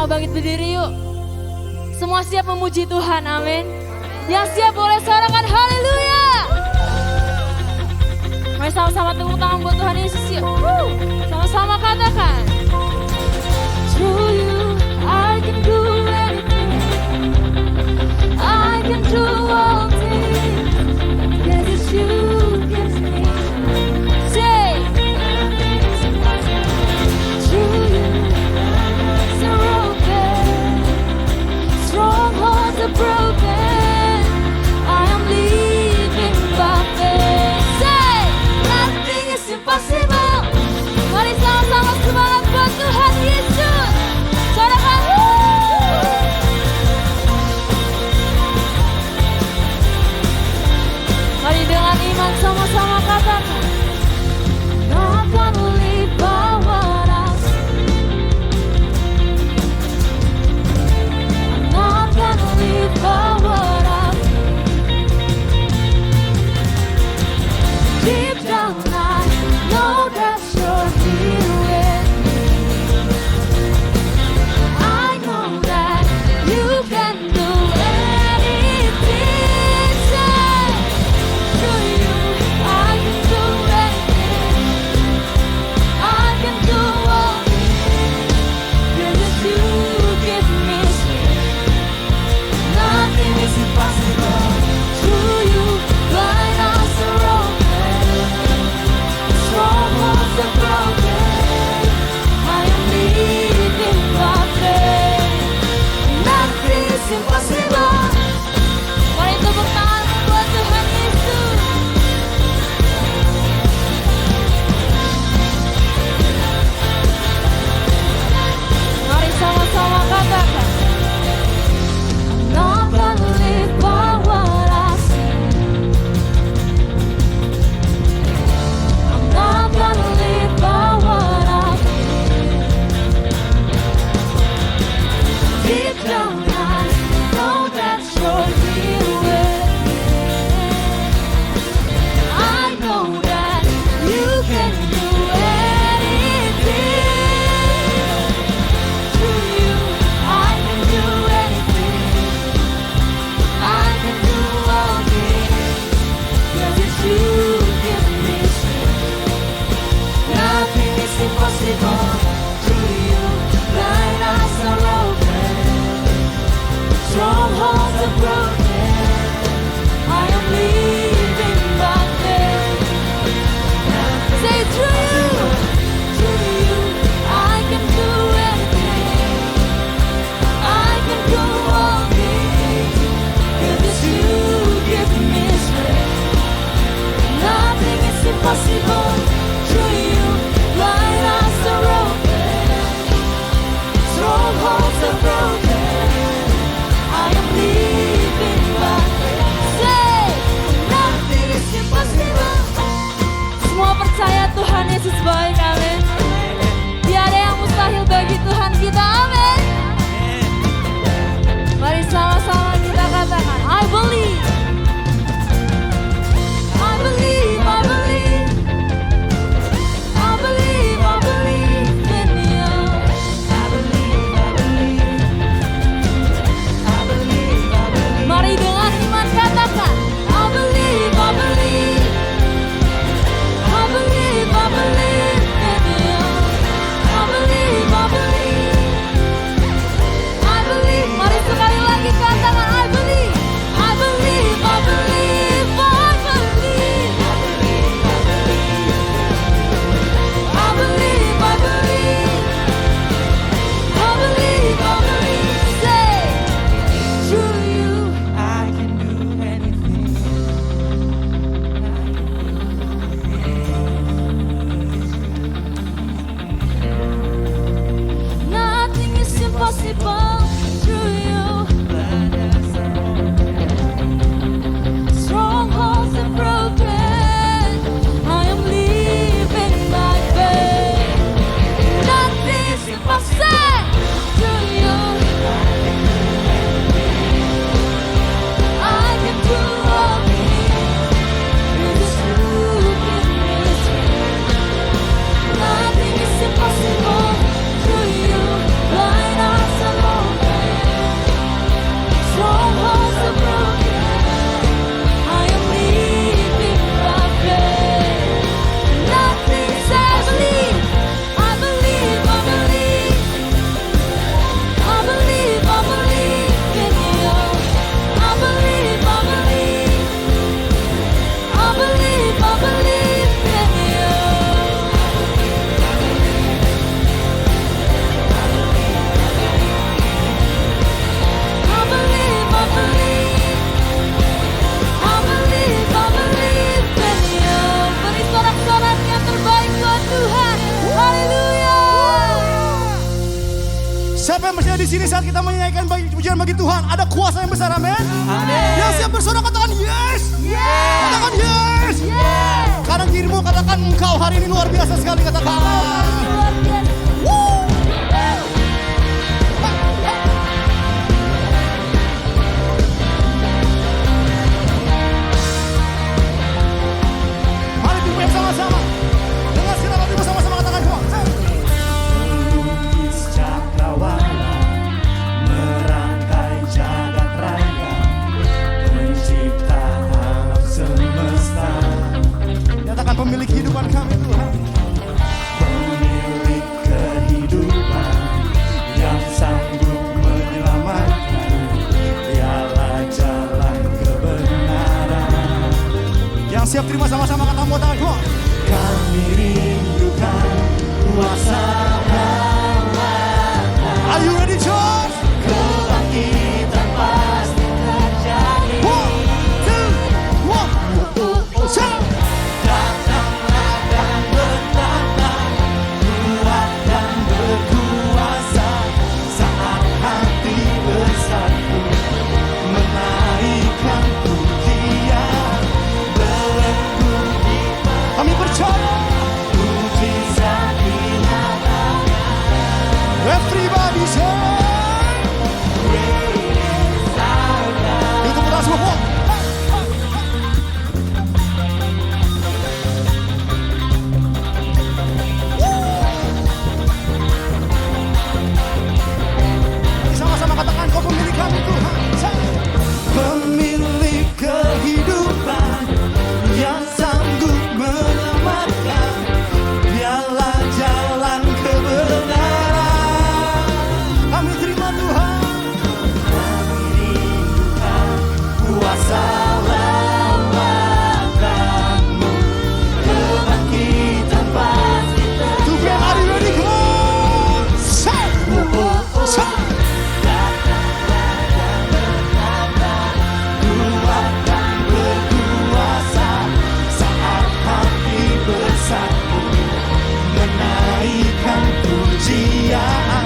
Sama-sama bangkit berdiri yuk. Semua siap memuji Tuhan, amin. Yang siap boleh sorakan haleluya. Mari sama-sama tepuk tangan buat Tuhan Yesus yuk. Sama-sama katakan. Through you I can do anything. I can do all things. Yes, it's you gives me. Say. Through you are open. Strongholds are broken. I am living by faith. Say, nothing is impossible. Mari sama-sama semangat buat Tuhan Yesus. Sorakan. Mari dengan iman sama-sama katakan. Not gonna live by what I see. I'm not gonna live by what I feel. Deep down I know that you're here with me. I know that you can do anything. Say, through you I can do anything. I can do all things. Because you give me strength. Nothing is impossible. Through you blind eyes are open. Strongholds are broken. I am living by faith. Nothing is impossible. Mari tepuk tangan buat Tuhan Yesus. Mari sama-sama katakan. I'm not gonna live by what I see. I'm not gonna live by what I feel. Deep down I know that you're here with me. I know that you can do anything. Through you I can do anything. I can do all things. Cause it's you give me strength. Nothing is impossible. Through you blind eyes are open. Strongholds are broken. I am living by faith. Say through you I can do anything. I can do all things. Cause it's you give me strength. Nothing is impossible. Through you blind eyes are open. Strongholds are broken. I am living by faith. Say, nothing is impossible. Semua percaya Tuhan Yesus baik, amin. Tiada yang mustahil bagi Tuhan kita, amin. Mari sama-sama kita katakan, I believe. I believe, I believe. I believe, I believe in you. I believe, I believe. I believe, I believe. Mari dengan iman katakan, I believe, I believe. I believe, I believe in you. I believe, I believe. I believe. Mari sekali lagi katakan, I believe. I believe, I believe. I believe. I believe, I believe. I believe, I believe. Say, through you I can do anything. Nothing is impossible through you. Strongholds are broken. I am living by faith. Nothing is impossible through you. I can do all things. Because you give me strength. Nothing is impossible through you. Blind eyes are Siapa yang bersedia di sini saat kita menyanyikan pujian bagi Tuhan? Ada kuasa yang besar, amin. Yang siap bersorak katakan yes. Katakan yes. Kanan kirimu katakan engkau hari ini luar biasa sekali, katakan. Mari kita sama-sama. Dengan segala hati bersama-sama katakan semua. Melukis cakrawala, merangkai jagat raya, pencipta alam semesta. Nyatakan pemilik kehidupan kami Tuhan. Pemilik kehidupan yang sanggup menyelamatkan, dialah jalan kebenaran. Yang siap terima sama-sama kata mau tangan semua. Kami rindukan kuasa Allah. Are you ready, church? Kebangkitan pasti terjadi. 1, 2, 1, shout! Datanglah dan bertata, kuat dan berkuasa, saat hati bersatu, menaikkan pujian, belenggu di Kami percaya. mujizat dinyatakan. Everybody say. Itu putar semua. Sama-sama katakan kau pemilik kami Tuhan. Pemilik kehidupan yang sanggup menyelamatkan, dialah jalan kebenaran. Kami terima Tuhan. Kami rindukan kuasa lawatanmu, kebangkitan pasti Tuhan, are you ready? Come on. Say. Say. kuat dan berkuasa, saat hati bersatu, menaikkan pujian,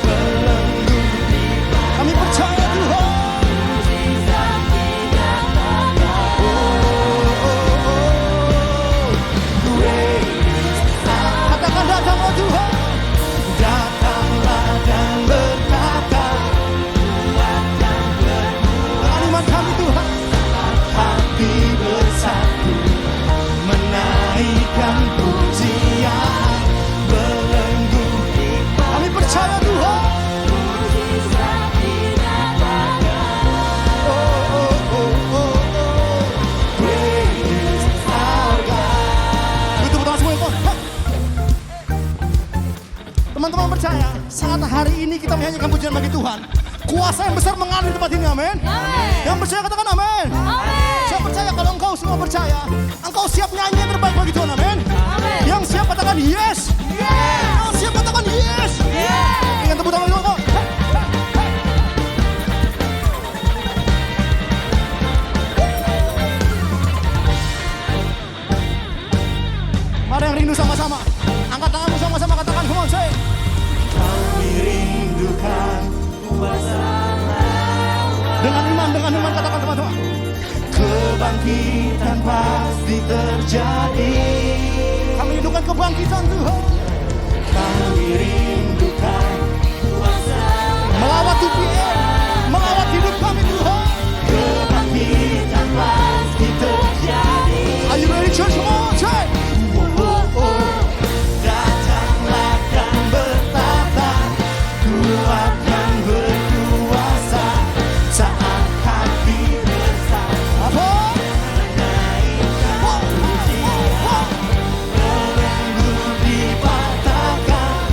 belenggu di Kami percaya Tuhan. mujizat dinyatakan. Katakan datanglah Tuhan. Datanglah dan berkata, Dengan iman kami Tuhan. hati bersatu, menaikkan pujian, belenggu di Kami percaya Tuhan. mujizat dinyatakan. Great is our God. Itu pertama semua handphone. Hah. Teman-teman percaya saat hari ini kita menyanyikan pujian bagi Tuhan, kuasa yang besar mengalir di tempat ini, amin. Yang percaya katakan amin. Saya percaya kalau engkau semua percaya, engkau siap nyanyi yang terbaik bagi Tuhan, amin. Yang siap katakan yes. Yang siap katakan yes. Dengan tepuk tangan dulu kok. Mari yang rindu sama-sama. Angkat tanganmu sama-sama katakan come on say. Kami rindukan kuasa Dengan iman katakan teman-teman. kebangkitan pasti terjadi. Kami rindukan kebangkitan Tuhan. Kami rindukan kuasa Melawat UPM, melawat hidup kami Tuhan. kebangkitan pasti terjadi. Are you ready church? Come on say. Datanglah dan bertata, kuat dan berkuasa, saat hati bersatu, Apa? menaikkan pujian, belenggu dipatahkan,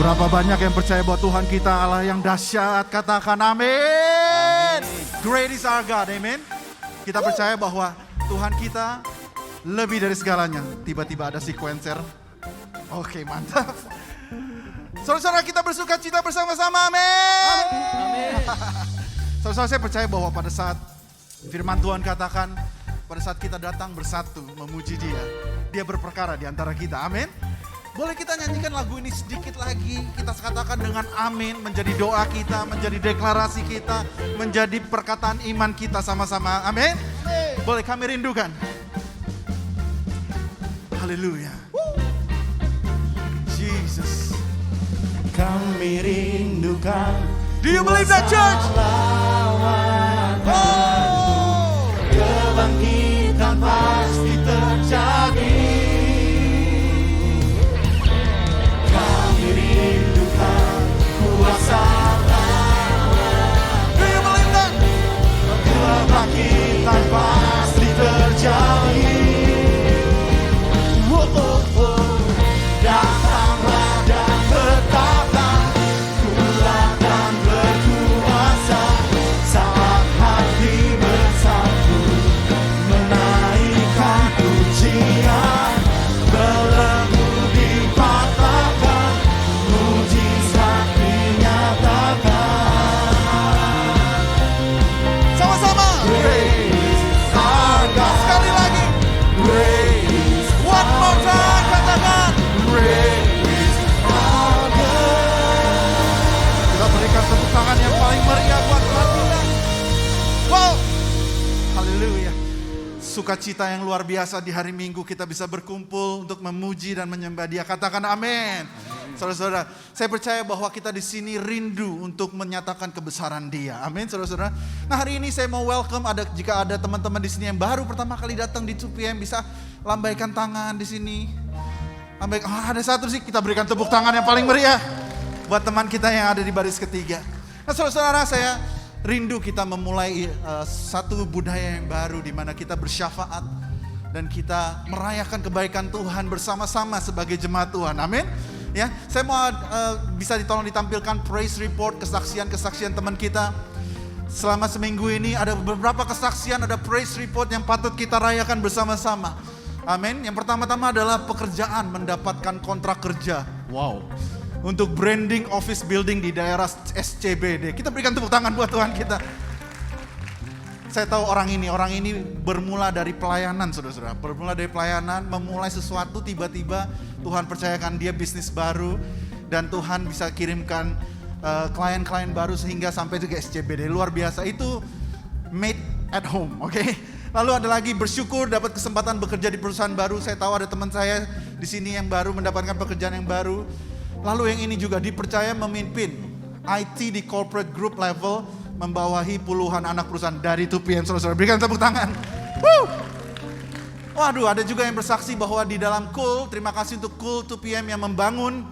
Berapa banyak yang percaya bahwa Tuhan kita Allah yang dahsyat? Katakan amin. Great is our God, amen. Kita percaya bahwa Tuhan kita lebih dari segalanya. Tiba-tiba ada sequencer. Oke, mantap. Saudara-saudara, kita bersuka cita bersama-sama, amin. Saudara-saudara, saya percaya bahwa pada saat firman Tuhan katakan, pada saat kita datang bersatu memuji Dia berperkara di antara kita, amin. Boleh kita nyanyikan lagu ini sedikit lagi, kita katakan dengan amin, menjadi doa kita, menjadi deklarasi kita, menjadi perkataan iman kita sama-sama, amin. Boleh kami rindukan. Haleluya. Jesus. Kami rindukan. Do you believe that, church? Oh, kebangkitan pasti terjadi. Kami rindukan kuasa Do you believe that? kebangkitan pasti terjadi. Oh, oh, oh. Datanglah dan tetaplah, kuat dan berkuasa saat hati bersatu menaikkan pujian, belenggu dipatahkan, mujizat dinyatakan. Sama-sama. Praise our God. Sekali lagi. Praise One more time, katakan. praise our God. Kita berikan tepuk tangan yang paling meriah buat Tuhan kita. Wow. Haleluya. Sukacita yang luar biasa di hari Minggu kita bisa berkumpul untuk memuji dan menyembah Dia. Katakan amin. Saudara-saudara, saya percaya bahwa kita di sini rindu untuk menyatakan kebesaran Dia. Amin, saudara-saudara. Nah, hari ini saya mau welcome jika ada teman-teman di sini yang baru pertama kali datang di 2PM, bisa lambaikan tangan di sini. Ada satu sih, kita berikan tepuk tangan yang paling meriah buat teman kita yang ada di baris ketiga. Nah, saudara-saudara, saya rindu kita memulai satu budaya yang baru di mana kita bersyafaat dan kita merayakan kebaikan Tuhan bersama-sama sebagai jemaat Tuhan. Amin. Ya, saya mau bisa ditolong ditampilkan praise report, kesaksian-kesaksian teman kita. Selama seminggu ini ada beberapa kesaksian, ada praise report yang patut kita rayakan bersama-sama. Amin. Yang pertama-tama adalah pekerjaan, mendapatkan kontrak kerja. Wow. Untuk branding office building di daerah SCBD. Kita berikan tepuk tangan buat Tuhan kita. Saya tahu orang ini bermula dari pelayanan, saudara-saudara. Bermula dari pelayanan, memulai sesuatu, tiba-tiba Tuhan percayakan dia bisnis baru. Dan Tuhan bisa kirimkan klien-klien baru sehingga sampai ke SCBD. Luar biasa, itu made at home, oke? Lalu ada lagi bersyukur dapat kesempatan bekerja di perusahaan baru. Saya tahu ada teman saya di sini yang baru mendapatkan pekerjaan yang baru. Lalu yang ini juga dipercaya memimpin IT di corporate group level, membawahi puluhan anak perusahaan dari 2PM. Saudara-saudara, berikan tepuk tangan. Woo! Waduh, ada juga yang bersaksi bahwa di dalam Cool, terima kasih untuk Cool 2PM yang membangun,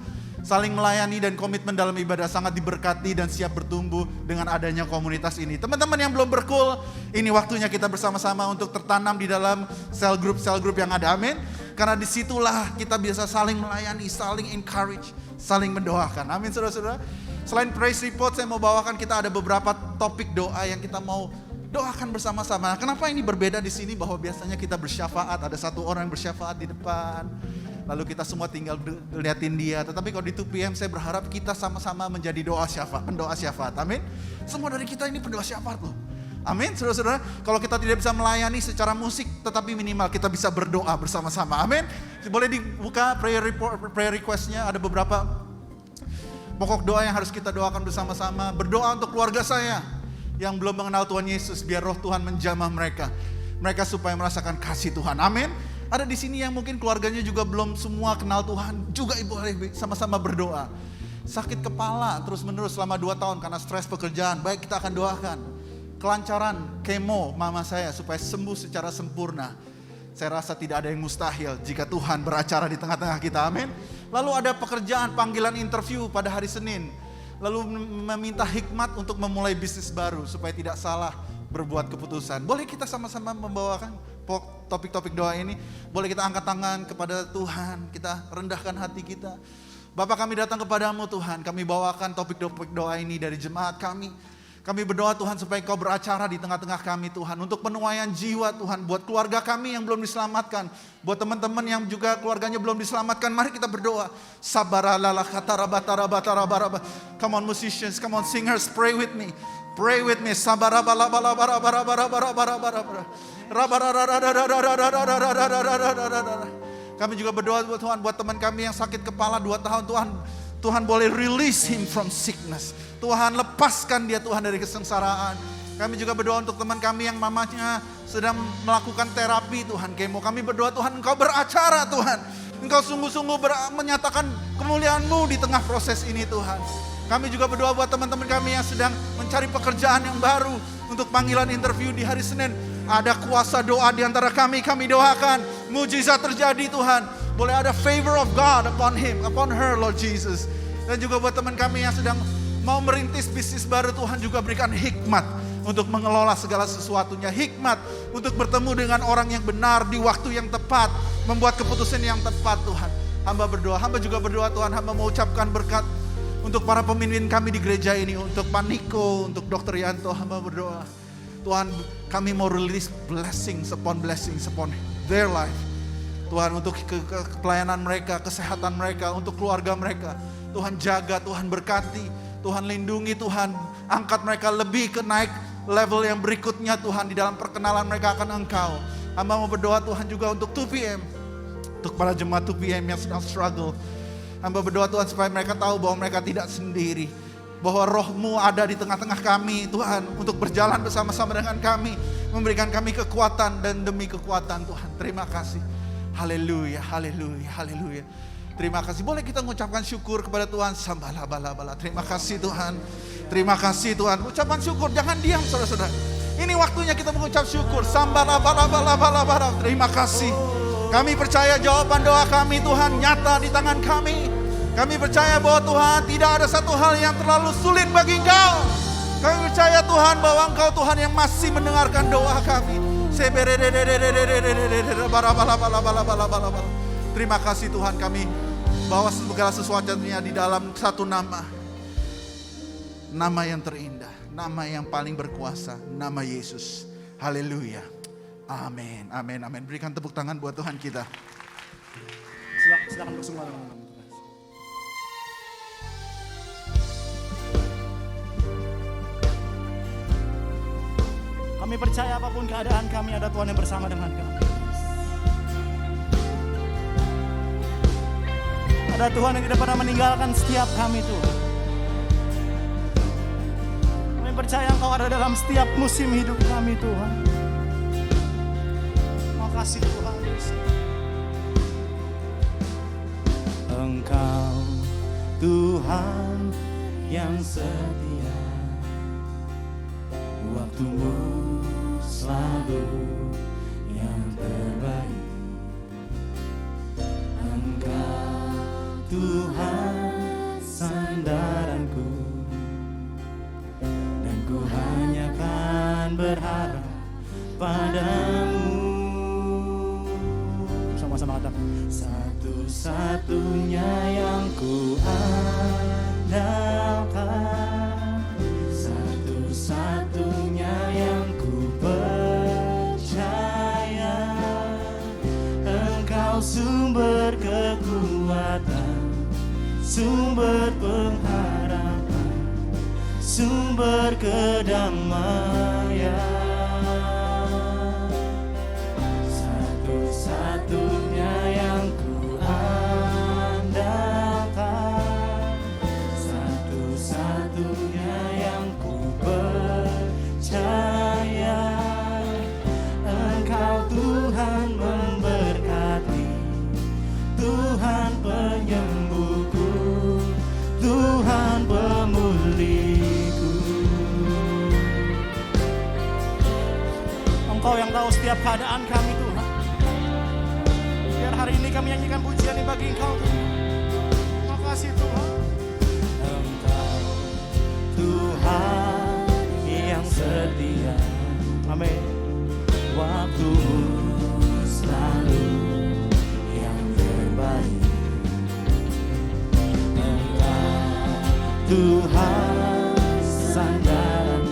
saling melayani dan komitmen dalam ibadah, sangat diberkati dan siap bertumbuh dengan adanya komunitas ini. Teman-teman yang belum berkul, ini waktunya kita bersama-sama untuk tertanam di dalam cell group yang ada, amin. Karena disitulah kita bisa saling melayani, saling encourage, saling mendoakan, amin saudara-saudara. Selain praise report, saya mau bawakan kita ada beberapa topik doa yang kita mau doakan bersama-sama. Kenapa ini berbeda di sini? Bahwa biasanya kita bersyafaat, ada satu orang yang bersyafaat di depan, lalu kita semua tinggal liatin dia. Tetapi kalau di 2PM saya berharap kita sama-sama menjadi pendoa syafaat. Amin. Semua dari kita ini pendoa syafaat loh. Amin. Saudara-saudara, kalau kita tidak bisa melayani secara musik, tetapi minimal kita bisa berdoa bersama-sama. Amin. Boleh dibuka prayer request-nya, ada beberapa pokok doa yang harus kita doakan bersama-sama. Berdoa untuk keluarga saya yang belum mengenal Tuhan Yesus, biar roh Tuhan menjamah mereka. Mereka supaya merasakan kasih Tuhan. Amin. Ada di sini yang mungkin keluarganya juga belum semua kenal Tuhan, juga boleh sama-sama berdoa. Sakit kepala terus-menerus selama 2 tahun karena stres pekerjaan, baik kita akan doakan. Kelancaran kemo mama saya supaya sembuh secara sempurna. Saya rasa tidak ada yang mustahil jika Tuhan beracara di tengah-tengah kita, amin. Lalu ada pekerjaan, panggilan interview pada hari Senin. Lalu meminta hikmat untuk memulai bisnis baru supaya tidak salah berbuat keputusan. Boleh kita sama-sama membawakan topik-topik doa ini? Boleh kita angkat tangan kepada Tuhan, kita rendahkan hati kita. Bapa, kami datang kepadamu Tuhan, kami bawakan topik-topik doa ini dari jemaat kami. Kami berdoa Tuhan supaya Kau beracara di tengah-tengah kami Tuhan. Untuk penuaian jiwa Tuhan, buat keluarga kami yang belum diselamatkan. Buat teman-teman yang juga keluarganya belum diselamatkan, mari kita berdoa. Sabaralala katarabatarabatarabaraba. Come on musicians, come on singers, pray with me. Pray with me. Kami juga berdoa buat Tuhan, buat teman kami yang sakit kepala 2 tahun Tuhan. Tuhan boleh release him from sickness. Tuhan lepaskan dia Tuhan dari kesengsaraan. Kami juga berdoa untuk teman kami yang mamanya sedang melakukan terapi Tuhan, kemo. Kami berdoa Tuhan, Engkau beracara Tuhan. Engkau sungguh-sungguh menyatakan kemuliaan-Mu di tengah proses ini Tuhan. Kami juga berdoa buat teman-teman kami yang sedang mencari pekerjaan yang baru untuk panggilan interview di hari Senin. Ada kuasa doa di antara kami doakan. Mujizat terjadi Tuhan. Boleh ada favor of God upon him, upon her Lord Jesus. Dan juga buat teman kami yang sedang mau merintis bisnis baru, Tuhan juga berikan hikmat untuk mengelola segala sesuatunya. Hikmat untuk bertemu dengan orang yang benar di waktu yang tepat. Membuat keputusan yang tepat Tuhan. Hamba berdoa, hamba juga berdoa Tuhan, hamba mengucapkan berkat untuk para pemimpin kami di gereja ini. Untuk Pak Niko, untuk Dr. Yanto, hamba berdoa. Tuhan, kami mau release blessings upon their life. Tuhan, untuk pelayanan mereka, kesehatan mereka, untuk keluarga mereka. Tuhan jaga, Tuhan berkati, Tuhan lindungi, Tuhan angkat mereka lebih ke naik level yang berikutnya Tuhan, di dalam perkenalan mereka akan Engkau. Hamba mau berdoa Tuhan juga untuk 2PM, untuk para jemaat 2PM yang sedang struggle. Hamba berdoa Tuhan supaya mereka tahu bahwa mereka tidak sendiri, bahwa Roh-Mu ada di tengah-tengah kami Tuhan, untuk berjalan bersama-sama dengan kami, memberikan kami kekuatan dan demi kekuatan Tuhan. Terima kasih. Haleluya, haleluya, haleluya. Terima kasih. Boleh kita mengucapkan syukur kepada Tuhan. Sambalabala. Terima kasih Tuhan. Terima kasih Tuhan. Ucapan syukur, jangan diam saudara-saudara. Ini waktunya kita mengucap syukur. Sambalabala. Terima kasih. Kami percaya jawaban doa kami Tuhan nyata di tangan kami. Kami percaya bahwa Tuhan tidak ada satu hal yang terlalu sulit bagi Engkau. Kami percaya Tuhan bahwa Engkau Tuhan yang masih mendengarkan doa kami. Terima kasih Tuhan, kami bawa segala sesuatunya di dalam satu nama. Nama yang terindah, nama yang paling berkuasa, nama Yesus. Haleluya. Amin, amin, amin. Berikan tepuk tangan buat Tuhan kita. Silakan bersemua teman-teman. Kami percaya apapun keadaan kami, ada Tuhan yang bersama dengan kami. Ada Tuhan yang tidak pernah meninggalkan setiap kami Tuhan. Kami percaya Engkau ada dalam setiap musim hidup kami Tuhan. Terima kasih Tuhan. Engkau Tuhan yang setia, waktu-Mu selalu yang terbaik. Engkau Tuhan sandaranku, dan ku hanya kan berharap padamu. Sama-sama katakan, satu-satunya yang ku andalkan, satu-satunya yang ku percaya. Engkau sumber kekuatan, sumber pengharapan, sumber kedamaian. Satu-satunya yang ku andalkan, satu-satunya yang ku percaya. Engkau Tuhan memberkati, Tuhan penyembuhku, Tuhan pemulihku. Engkau yang tahu setiap keadaan kami Tuhan. Biar hari ini kami nyanyikan pujian ini bagi Engkau Tuhan. Terima kasih Tuhan. Engkau Tuhan yang setia, amin. Waktu-Mu selalu yang terbaik. Tuhan sandaran.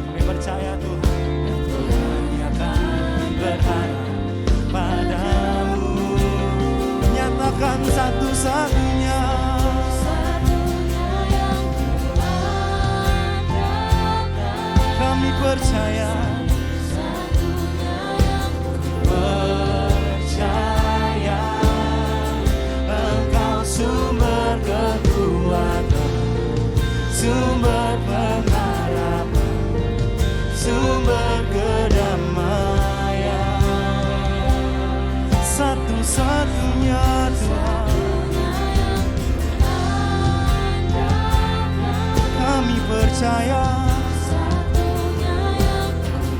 Kami percaya Tuhan, kami akan berharap padamu. Nyatakan satu-satunya, kami percaya, percaya Engkau sumber kekuatan, sumber pengharapan, sumber kedamaian. Satu-satunya Tuhan, kami percaya,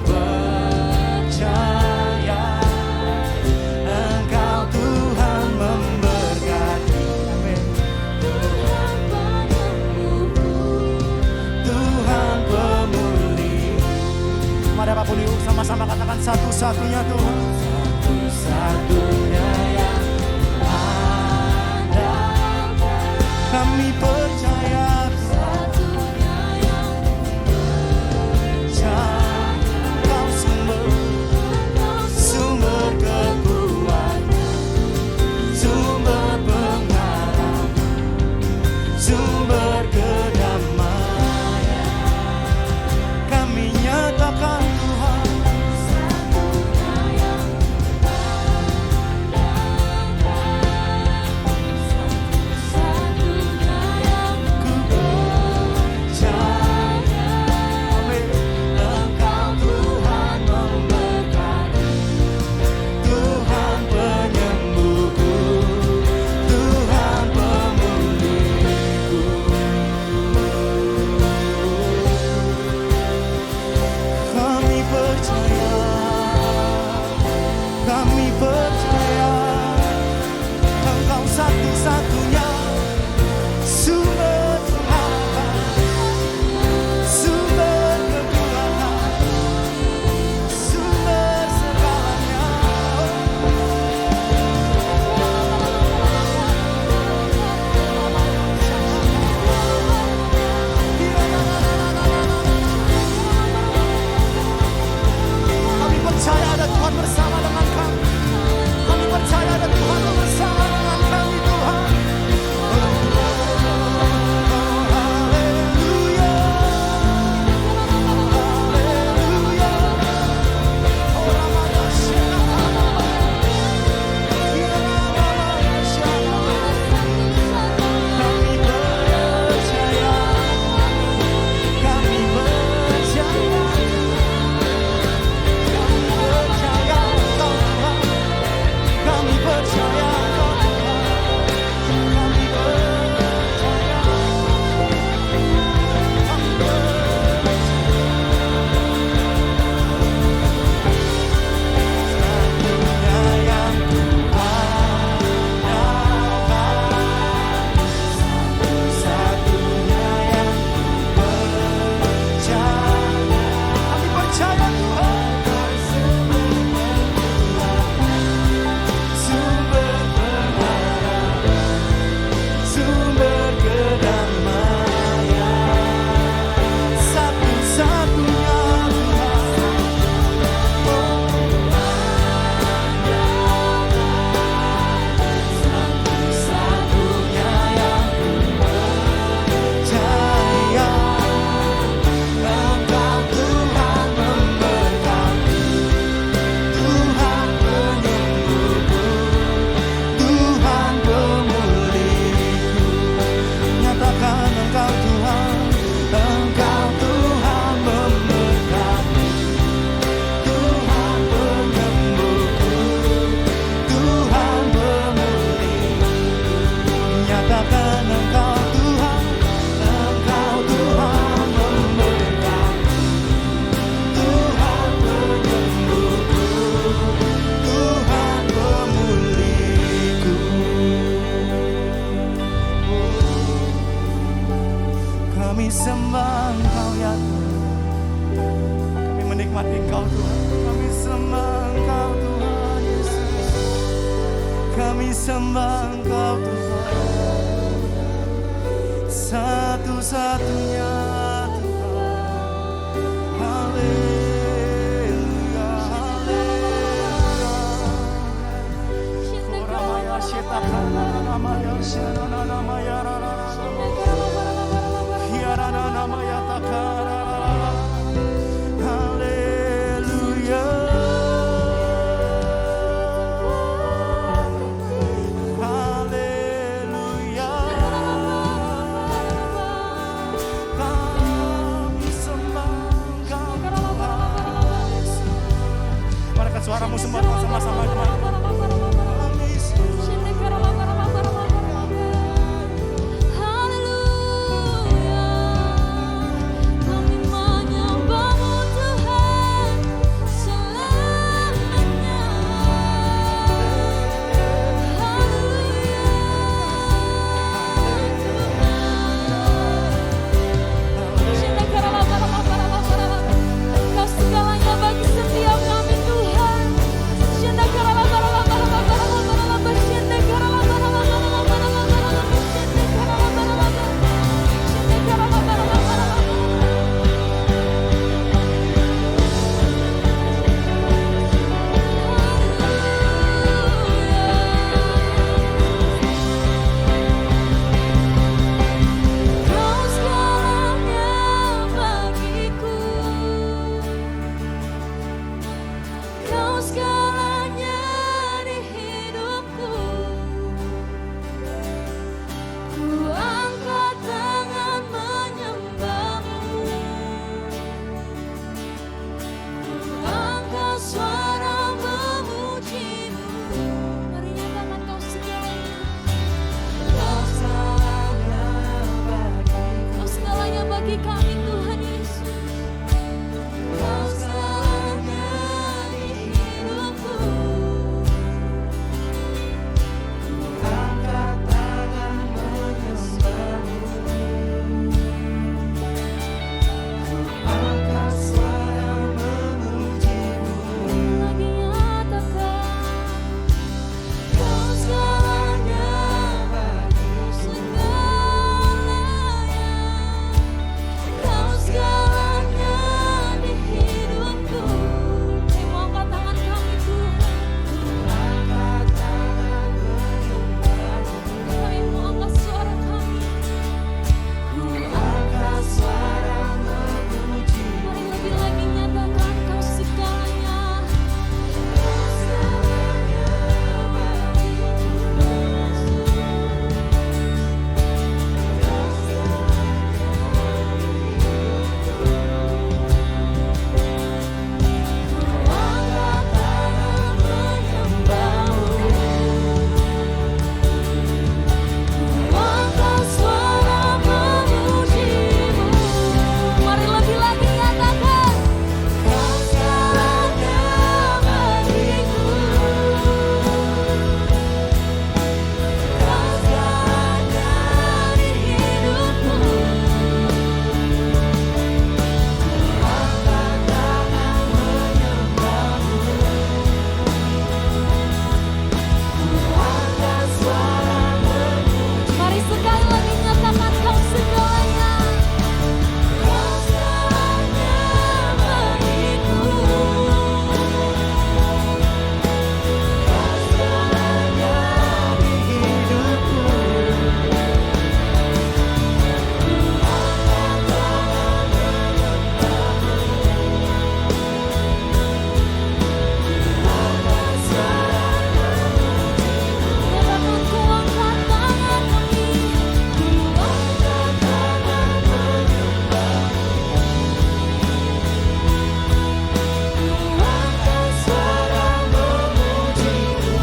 percaya Engkau Tuhan memberkati. Amin. Tuhan pemulih. Mari apapun yuk sama-sama katakan satu-satunya Tuhan, satu-satunya yang ada. Kami percaya Engkau sumber kekuatan, sumber pengharapan, sumber kedamaian. Kami nyatakan Tuhan, kami percaya Engkau satu-satunya sumber pengharapan, sumber kekuatan, sumber segalanya. Kami percaya ada Tuhan bersama dengan kami. Kami percaya ada Tuhan bersama dengan kami, Tuhan. Haleluya, haleluya. Oh, Ramana Shalama, Ramana Shalama. Kami percaya, kami percaya, kami percaya Engkau Tuhan, kami percaya, kami satu-satunya yang percaya Tuhan, sumber pengharapan, sumber kedamaian. Satu-satunya satu-satunya yang percaya Engkau Tuhan memberkati, Tuhan penyembuhku, Tuhan pemulihku. Nyatakan Engkau Tuhan, Engkau Tuhan memberkati, Tuhan penyembuhku, Tuhan pemulihku. Nyatakan Engkau Tuhan, Engkau Tuhan memberkati, Tuhan penyembuhku, Tuhan pemulihku. Kami sembah Engkau ya Tuhan, kami menikmati Engkau Tuhan, kami sembah Engkau Tuhan Yesus, kami sembah Engkau Tuhan. satu-satunya Tuhan. Haleluya, haleluya. Koramaya shetakana namaya shanana namaya rarara. Hiarana namaya takara. Haleluya. Haleluya. Kami sembah Engkau Tuhan Yesus. Mari angkat suaramu semua Tuhan sama-sama Tuhan. Kami sembah. Haleluya, kami menyembahmu Tuhan selamanya. Kau segalanya bagi setiap kami Tuhan. Kau segalanya bagiku. Kau segalanya di hidupku. Ku angkat tangan menyembahmu. Ku angkat suara memujimu. Mari nyatakan kau segalanya. Kau segalanya bagiku. Kau segalanya bagi kami Tuhan Yesus. Kau segalanya di hidupku. Angkat tangan menyembahmu. Angkat suara memujimu. Lagi nyatakan kau segalanya bagiku. Segalanya. Kau segalanya di hidupku. Mau angkat tangan kami Tuhan. Angkat tangan menyembahmu. Kami mau angkat suara kami. Ku angkat suara memujimu. Mari lebih lagi nyatakan kau segalanya. Kau segalanya bagiku. Angkat tangan menyembahmu. Angkat suara memujimu. Mari lebih lagi nyatakan kau segalanya bagiku. Kau segalanya di hidupku. Angkat tangan menyembahmu. Angkat suara memujimu. Mari sekali lagi nyatakan kau segalanya. Kau segalanya bagiku. Kau segalanya di hidupku. Angkat tangan menyembahmu. Angkat suara memujimu. Nyatakan ku angkat tangan kami. Ku angkat tangan menyembahmu. Ku angkat suara memujimu.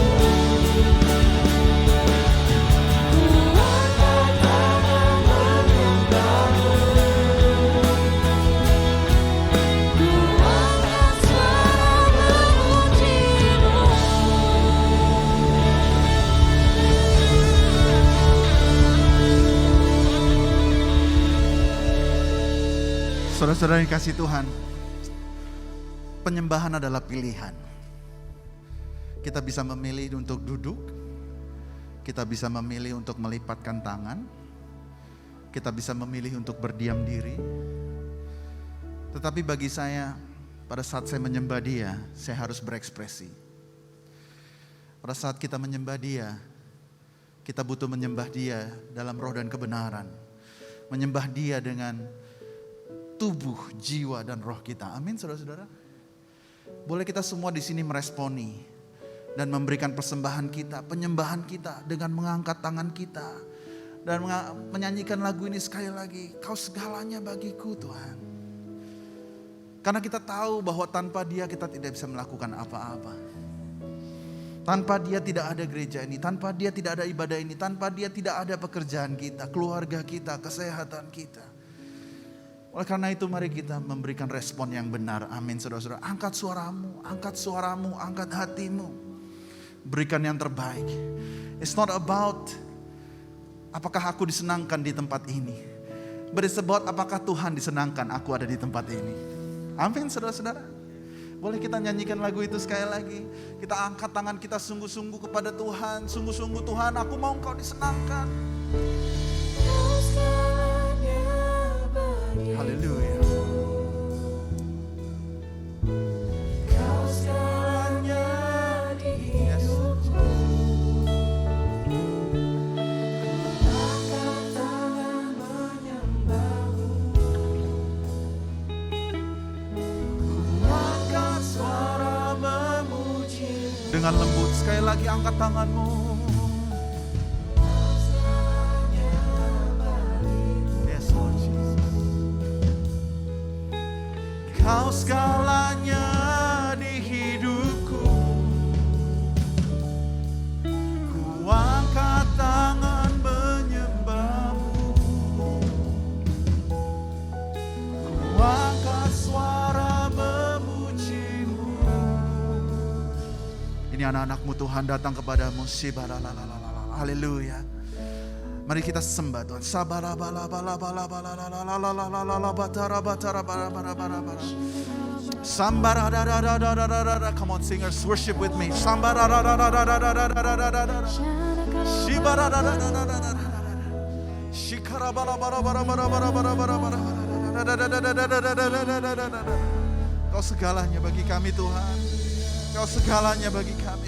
Ku angkat tangan menyembahmu. Ku angkat suara memujimu. Saudara-saudara yang kasih Tuhan, penyembahan adalah pilihan. Kita bisa memilih untuk duduk, kita bisa memilih untuk melipatkan tangan, kita bisa memilih untuk berdiam diri. Tetapi bagi saya, pada saat saya menyembah Dia, saya harus berekspresi. Pada saat kita menyembah Dia, kita butuh menyembah Dia dalam roh dan kebenaran. Menyembah Dia dengan tubuh, jiwa, dan roh kita. Amin, saudara-saudara. Boleh kita semua di sini meresponi dan memberikan persembahan kita, penyembahan kita dengan mengangkat tangan kita dan menyanyikan lagu ini sekali lagi. Kau segalanya bagiku, Tuhan. Karena kita tahu bahwa tanpa Dia kita tidak bisa melakukan apa-apa. Tanpa Dia tidak ada gereja ini, tanpa Dia tidak ada ibadah ini, tanpa Dia tidak ada pekerjaan kita, keluarga kita, kesehatan kita. Oleh karena itu mari kita memberikan respon yang benar. Amin, saudara-saudara. Angkat suaramu, angkat hatimu. Berikan yang terbaik. It's not about apakah aku disenangkan di tempat ini, but it's about apakah Tuhan disenangkan aku ada di tempat ini. Amin, saudara-saudara. Boleh kita nyanyikan lagu itu sekali lagi. Kita angkat tangan kita sungguh-sungguh kepada Tuhan. Sungguh-sungguh Tuhan, aku mau Engkau disenangkan. Kau segalanya bagiku. Haleluya. Kau segalanya di hidupku. Angkat tangan menyembahmu. Angkat suara memuji. Dengan lembut sekali lagi angkat tanganmu. Yes, Lord Jesus. Kau segalanya di hidupku. Ku angkat tangan menyembahmu. Ku angkat suara memujimu. Ini anak-anakmu Tuhan datang kepadamu. Haleluya. Mari kita sembah Tuhan. Come on singers, worship with me. Kau segalanya bagi kami Tuhan. Kau segalanya bagi kami.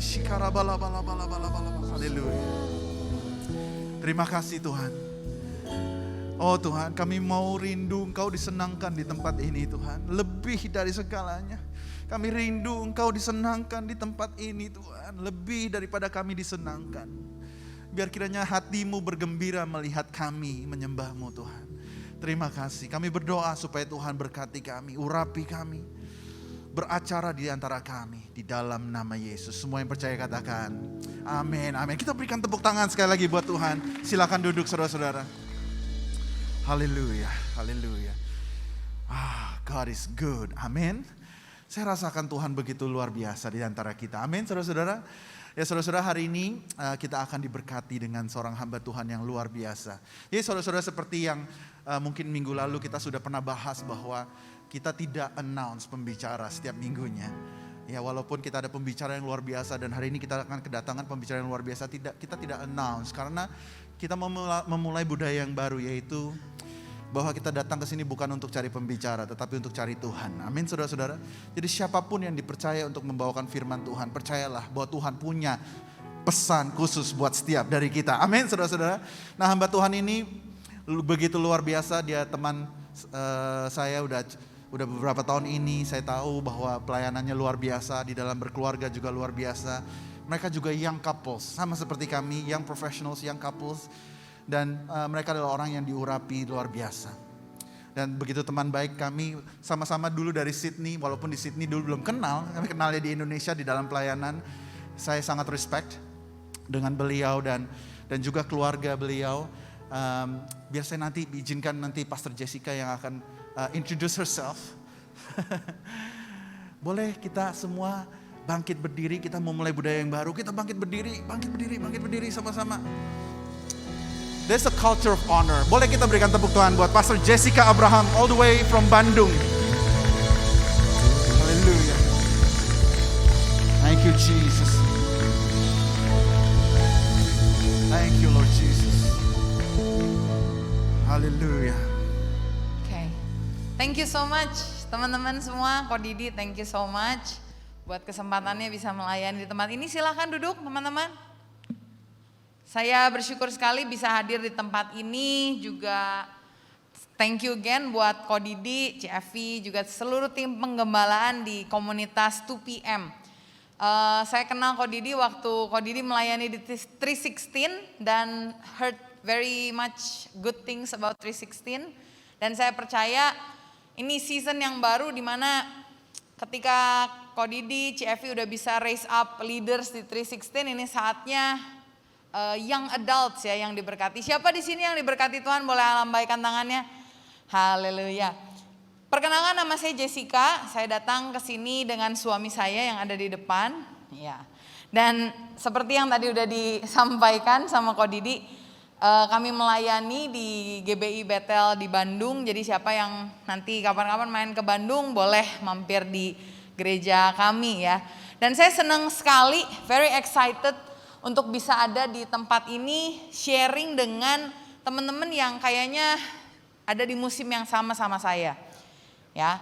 Haleluya. Terima kasih Tuhan. Oh Tuhan, kami mau rindu Engkau disenangkan di tempat ini Tuhan. Lebih dari segalanya. Kami rindu Engkau disenangkan di tempat ini Tuhan. Lebih daripada kami disenangkan. Biar kiranya hatimu bergembira melihat kami menyembah-Mu Tuhan. Terima kasih. Kami berdoa supaya Tuhan berkati kami, urapi kami. Beracara di antara kami. Di dalam nama Yesus. Semua yang percaya katakan amin, amin. Kita berikan tepuk tangan sekali lagi buat Tuhan. Silakan duduk saudara-saudara. Haleluya, haleluya. God is good, amin. Saya rasakan Tuhan begitu luar biasa di antara kita, amin saudara-saudara. Ya saudara-saudara, hari ini kita akan diberkati dengan seorang hamba Tuhan yang luar biasa. Ya saudara-saudara, seperti yang mungkin minggu lalu kita sudah pernah bahas bahwa kita tidak announce pembicara setiap minggunya. Ya walaupun kita ada pembicara yang luar biasa dan hari ini kita akan kedatangan pembicara yang luar biasa, kita tidak announce karena kita memulai budaya yang baru, yaitu bahwa kita datang ke sini bukan untuk cari pembicara tetapi untuk cari Tuhan. Amin saudara-saudara. Jadi siapapun yang dipercaya untuk membawakan firman Tuhan, percayalah bahwa Tuhan punya pesan khusus buat setiap dari kita. Amin saudara-saudara. Nah, hamba Tuhan ini begitu luar biasa, dia teman saya udah beberapa tahun ini. Saya tahu bahwa pelayanannya luar biasa, di dalam berkeluarga juga luar biasa. Mereka juga young couples, sama seperti kami, young professionals, young couples. Dan mereka adalah orang yang diurapi luar biasa. Dan begitu teman baik kami, sama-sama dulu dari Sydney, walaupun di Sydney dulu belum kenal, kami kenalnya di Indonesia di dalam pelayanan. Saya sangat respect dengan beliau dan juga keluarga beliau. Biar saya nanti izinkan nanti Pastor Jessica yang akan introduce herself. Boleh kita semua bangkit berdiri, kita mau mulai budaya yang baru. Kita bangkit berdiri sama-sama. There's a culture of honor. Boleh kita berikan tepuk tangan buat Pastor Jessica Abraham all the way from Bandung. Haleluya. Thank you Jesus. Thank you Lord Jesus. Haleluya. Oke. Thank you so much teman-teman semua. Ko Didi, thank you so much buat kesempatannya bisa melayani di tempat ini. Silahkan duduk teman-teman. Saya bersyukur sekali bisa hadir di tempat ini. Juga thank you again buat Ko Didi, CFV, juga seluruh tim penggembalaan di komunitas 2PM. Saya kenal Ko Didi waktu Ko Didi melayani di 316 dan heard very much good things about 316. Dan saya percaya ini season yang baru di mana ketika Ko Didi, CFV udah bisa raise up leaders di 316, ini saatnya young adults ya yang diberkati. Siapa di sini yang diberkati Tuhan, boleh lambaikan tangannya. Haleluya. Perkenalkan, nama saya Jessica. Saya datang ke sini dengan suami saya yang ada di depan. Ya. Dan seperti yang tadi udah disampaikan sama Ko Didi, kami melayani di GBI Bethel di Bandung. Jadi siapa yang nanti kapan-kapan main ke Bandung boleh mampir di gereja kami ya. Dan saya senang sekali, very excited untuk bisa ada di tempat ini sharing dengan teman-teman yang kayaknya ada di musim yang sama saya. Ya,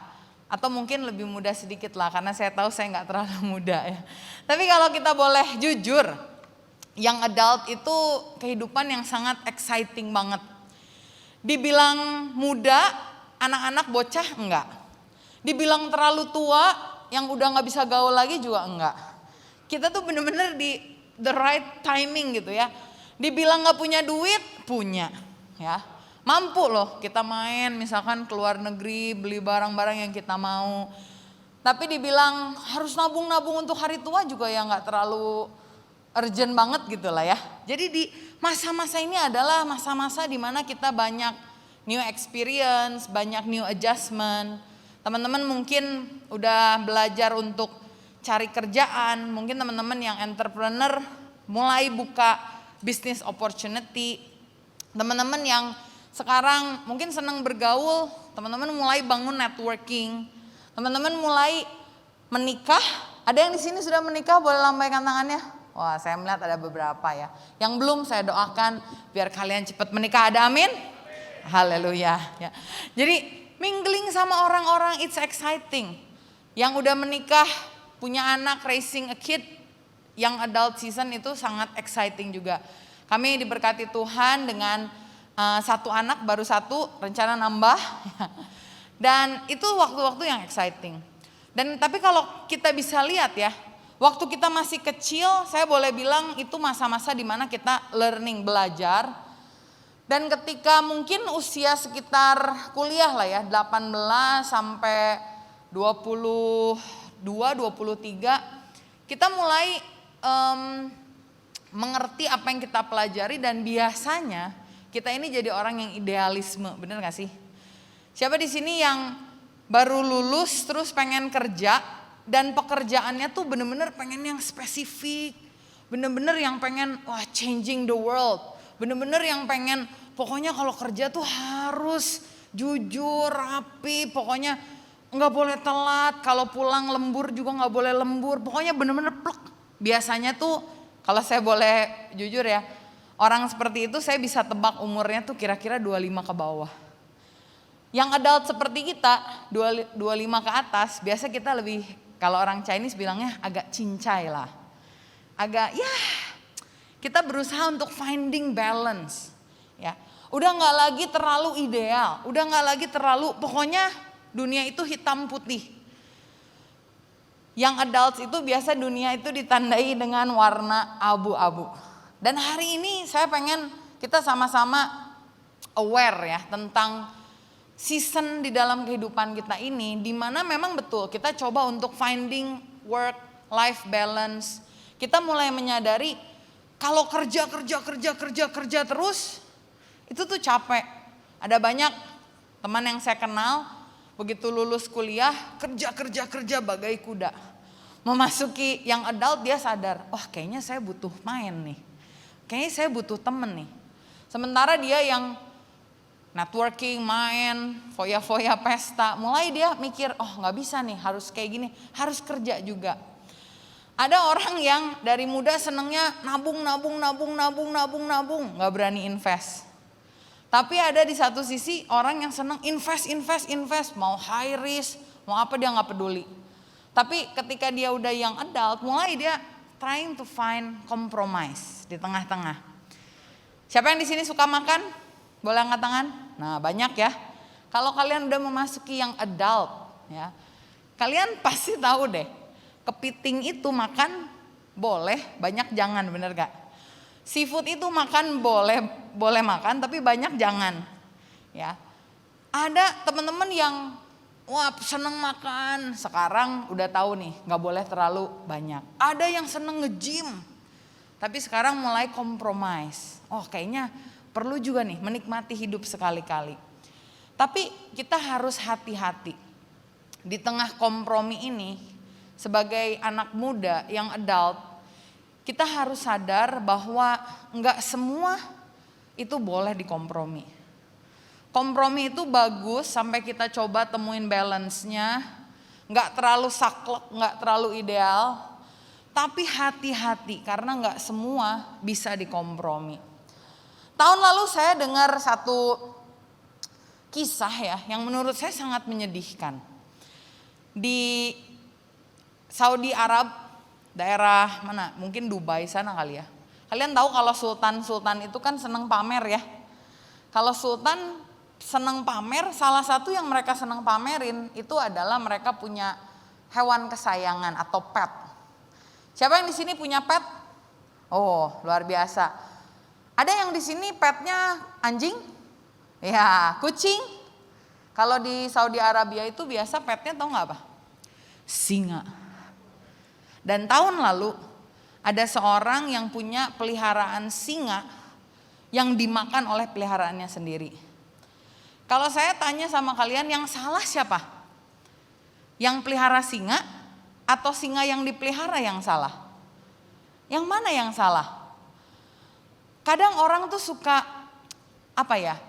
atau mungkin lebih muda sedikit lah karena saya tahu saya nggak terlalu muda ya. Tapi kalau kita boleh jujur, young adult itu kehidupan yang sangat exciting banget. Dibilang muda, anak-anak bocah enggak. Dibilang terlalu tua, yang udah nggak bisa gaul lagi juga enggak. Kita tuh bener-bener di the right timing gitu ya. Dibilang nggak punya duit, punya ya. Mampu loh kita main misalkan ke luar negeri, beli barang-barang yang kita mau. Tapi dibilang harus nabung-nabung untuk hari tua juga ya nggak terlalu urgent banget gitu lah ya. Jadi di masa-masa ini adalah masa-masa di mana kita banyak new experience, banyak new adjustment. Teman-teman mungkin udah belajar untuk cari kerjaan, mungkin teman-teman yang entrepreneur mulai buka business opportunity. Teman-teman yang sekarang mungkin senang bergaul, teman-teman mulai bangun networking, teman-teman mulai menikah. Ada yang di sini sudah menikah, boleh lambaikan tangannya. Wah, saya melihat ada beberapa ya. Yang belum saya doakan biar kalian cepat menikah. Ada amin? Haleluya. Ya. Jadi mingling sama orang-orang it's exciting. Yang udah menikah, punya anak, raising a kid, yang adult season itu sangat exciting juga. Kami diberkati Tuhan dengan satu anak, baru satu, rencana nambah. Dan itu waktu-waktu yang exciting. Dan tapi kalau kita bisa lihat ya, waktu kita masih kecil, saya boleh bilang itu masa-masa di mana kita learning, belajar. Dan ketika mungkin usia sekitar kuliah lah ya, 18 sampai 22, 23, kita mulai mengerti apa yang kita pelajari dan biasanya kita ini jadi orang yang idealisme, bener gak sih? Siapa di sini yang baru lulus terus pengen kerja dan pekerjaannya tuh bener-bener pengen yang spesifik, bener-bener yang pengen wah changing the world, bener-bener yang pengen pokoknya kalau kerja tuh harus jujur, rapi, pokoknya nggak boleh telat, kalau pulang lembur juga nggak boleh lembur, pokoknya bener-bener plek. Biasanya tuh kalau saya boleh jujur ya, orang seperti itu saya bisa tebak umurnya tuh kira-kira 25 ke bawah. Yang adult seperti kita 25 ke atas, biasa kita lebih, kalau orang Chinese bilangnya agak cincai lah. Agak ya kita berusaha untuk finding balance. Ya, udah nggak lagi terlalu ideal, udah nggak lagi terlalu, pokoknya dunia itu hitam putih. Yang adults itu biasa dunia itu ditandai dengan warna abu-abu. Dan hari ini saya pengen kita sama-sama aware ya tentang season di dalam kehidupan kita ini, di mana memang betul kita coba untuk finding work life balance. Kita mulai menyadari kalau kerja terus itu tuh capek. Ada banyak teman yang saya kenal begitu lulus kuliah kerja bagai kuda. Memasuki yang adult dia sadar, wah kayaknya saya butuh main nih. Kayaknya saya butuh temen nih. Sementara dia yang networking, main, foya-foya, pesta, mulai dia mikir, oh nggak bisa nih, harus kayak gini, harus kerja juga. Ada orang yang dari muda senengnya nabung, nggak berani invest. Tapi ada di satu sisi orang yang senang invest, mau high risk, mau apa dia nggak peduli. Tapi ketika dia udah yang adult, mulai dia trying to find compromise di tengah-tengah. Siapa yang di sini suka makan? Boleh angkat tangan? Nah, banyak ya. Kalau kalian udah memasuki yang adult, ya, kalian pasti tahu deh, kepiting itu makan boleh, banyak jangan, bener gak? Seafood itu makan boleh makan, tapi banyak jangan. Ya, ada teman-teman yang wah seneng makan, sekarang udah tahu nih nggak boleh terlalu banyak. Ada yang seneng nge-gym, tapi sekarang mulai compromise. Oh kayaknya perlu juga nih menikmati hidup sekali-kali. Tapi kita harus hati-hati di tengah kompromi ini. Sebagai anak muda yang adult, kita harus sadar bahwa nggak semua itu boleh dikompromi. Kompromi itu bagus sampai kita coba temuin balance-nya, nggak terlalu saklek, nggak terlalu ideal, tapi hati-hati karena nggak semua bisa dikompromi. Tahun lalu saya dengar satu kisah ya yang menurut saya sangat menyedihkan. Di Saudi Arab, daerah mana? Mungkin Dubai sana kali ya. Kalian tahu kalau sultan-sultan itu kan seneng pamer ya. Kalau sultan seneng pamer, salah satu yang mereka seneng pamerin itu adalah mereka punya hewan kesayangan atau pet. Siapa yang di sini punya pet? Oh, luar biasa. Ada yang di sini petnya anjing? Ya, kucing. Kalau di Saudi Arabia itu biasa petnya tahu nggak apa? Singa. Dan tahun lalu ada seorang yang punya peliharaan singa yang dimakan oleh peliharaannya sendiri. Kalau saya tanya sama kalian, yang salah siapa? Yang pelihara singa atau singa yang dipelihara yang salah? Yang mana yang salah? Kadang orang tuh suka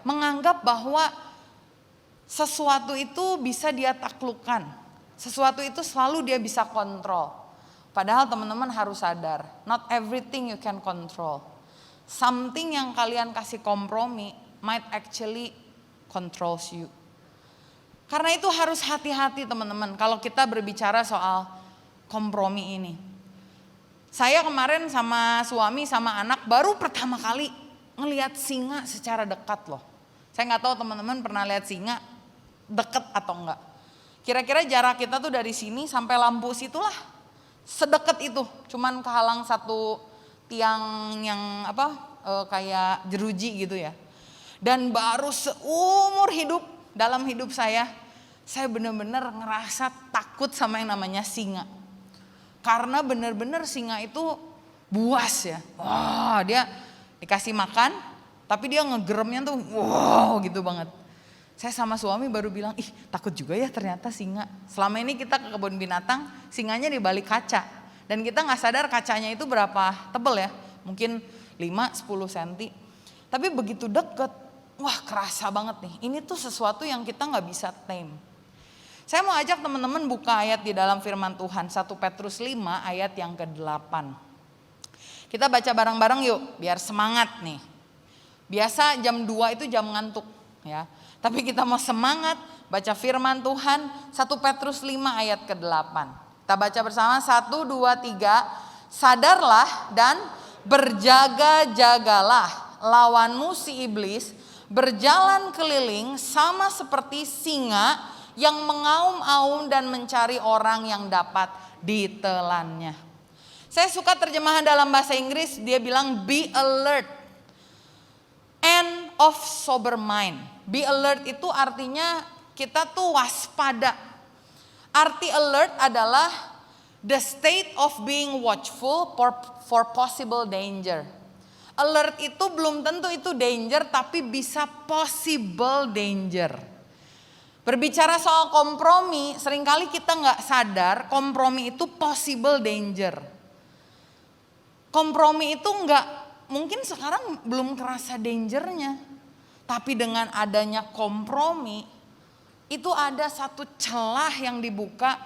menganggap bahwa sesuatu itu bisa dia taklukkan. Sesuatu itu selalu dia bisa kontrol. Padahal teman-teman harus sadar, not everything you can control. Something yang kalian kasih kompromi might actually controls you. Karena itu harus hati-hati teman-teman kalau kita berbicara soal kompromi ini. Saya kemarin sama suami sama anak baru pertama kali ngelihat singa secara dekat loh. Saya nggak tahu teman-teman pernah lihat singa deket atau enggak. Kira-kira jarak kita tuh dari sini sampai lampu situlah. Sedekat itu, cuman kehalang satu tiang yang kayak jeruji gitu ya. Dan baru seumur hidup, dalam hidup saya benar-benar ngerasa takut sama yang namanya singa. Karena benar-benar singa itu buas ya. Wah, dia dikasih makan, tapi dia ngegeremnya tuh wow gitu banget. Saya sama suami baru bilang, takut juga ya ternyata singa. Selama ini kita ke kebun binatang, singanya di balik kaca. Dan kita gak sadar kacanya itu berapa tebel ya. Mungkin 5-10 cm. Tapi begitu deket, wah kerasa banget nih. Ini tuh sesuatu yang kita gak bisa tame. Saya mau ajak teman-teman buka ayat di dalam firman Tuhan. 1 Petrus 5 ayat yang ke-8. Kita baca bareng-bareng yuk, biar semangat nih. Biasa jam 2 itu jam ngantuk ya. Tapi kita mau semangat baca firman Tuhan 1 Petrus 5 ayat ke-8. Kita baca bersama 1, 2, 3. Sadarlah dan berjaga-jagalah, lawanmu si iblis berjalan keliling sama seperti singa yang mengaum-aum dan mencari orang yang dapat ditelannya. Saya suka terjemahan dalam bahasa Inggris, dia bilang be alert and of sober mind. Be alert itu artinya kita tuh waspada. Arti alert adalah the state of being watchful for possible danger. Alert itu belum tentu itu danger, tapi bisa possible danger. Berbicara soal kompromi, seringkali kita nggak sadar kompromi itu possible danger. Kompromi itu nggak, mungkin sekarang belum kerasa dangernya. Tapi dengan adanya kompromi, itu ada satu celah yang dibuka,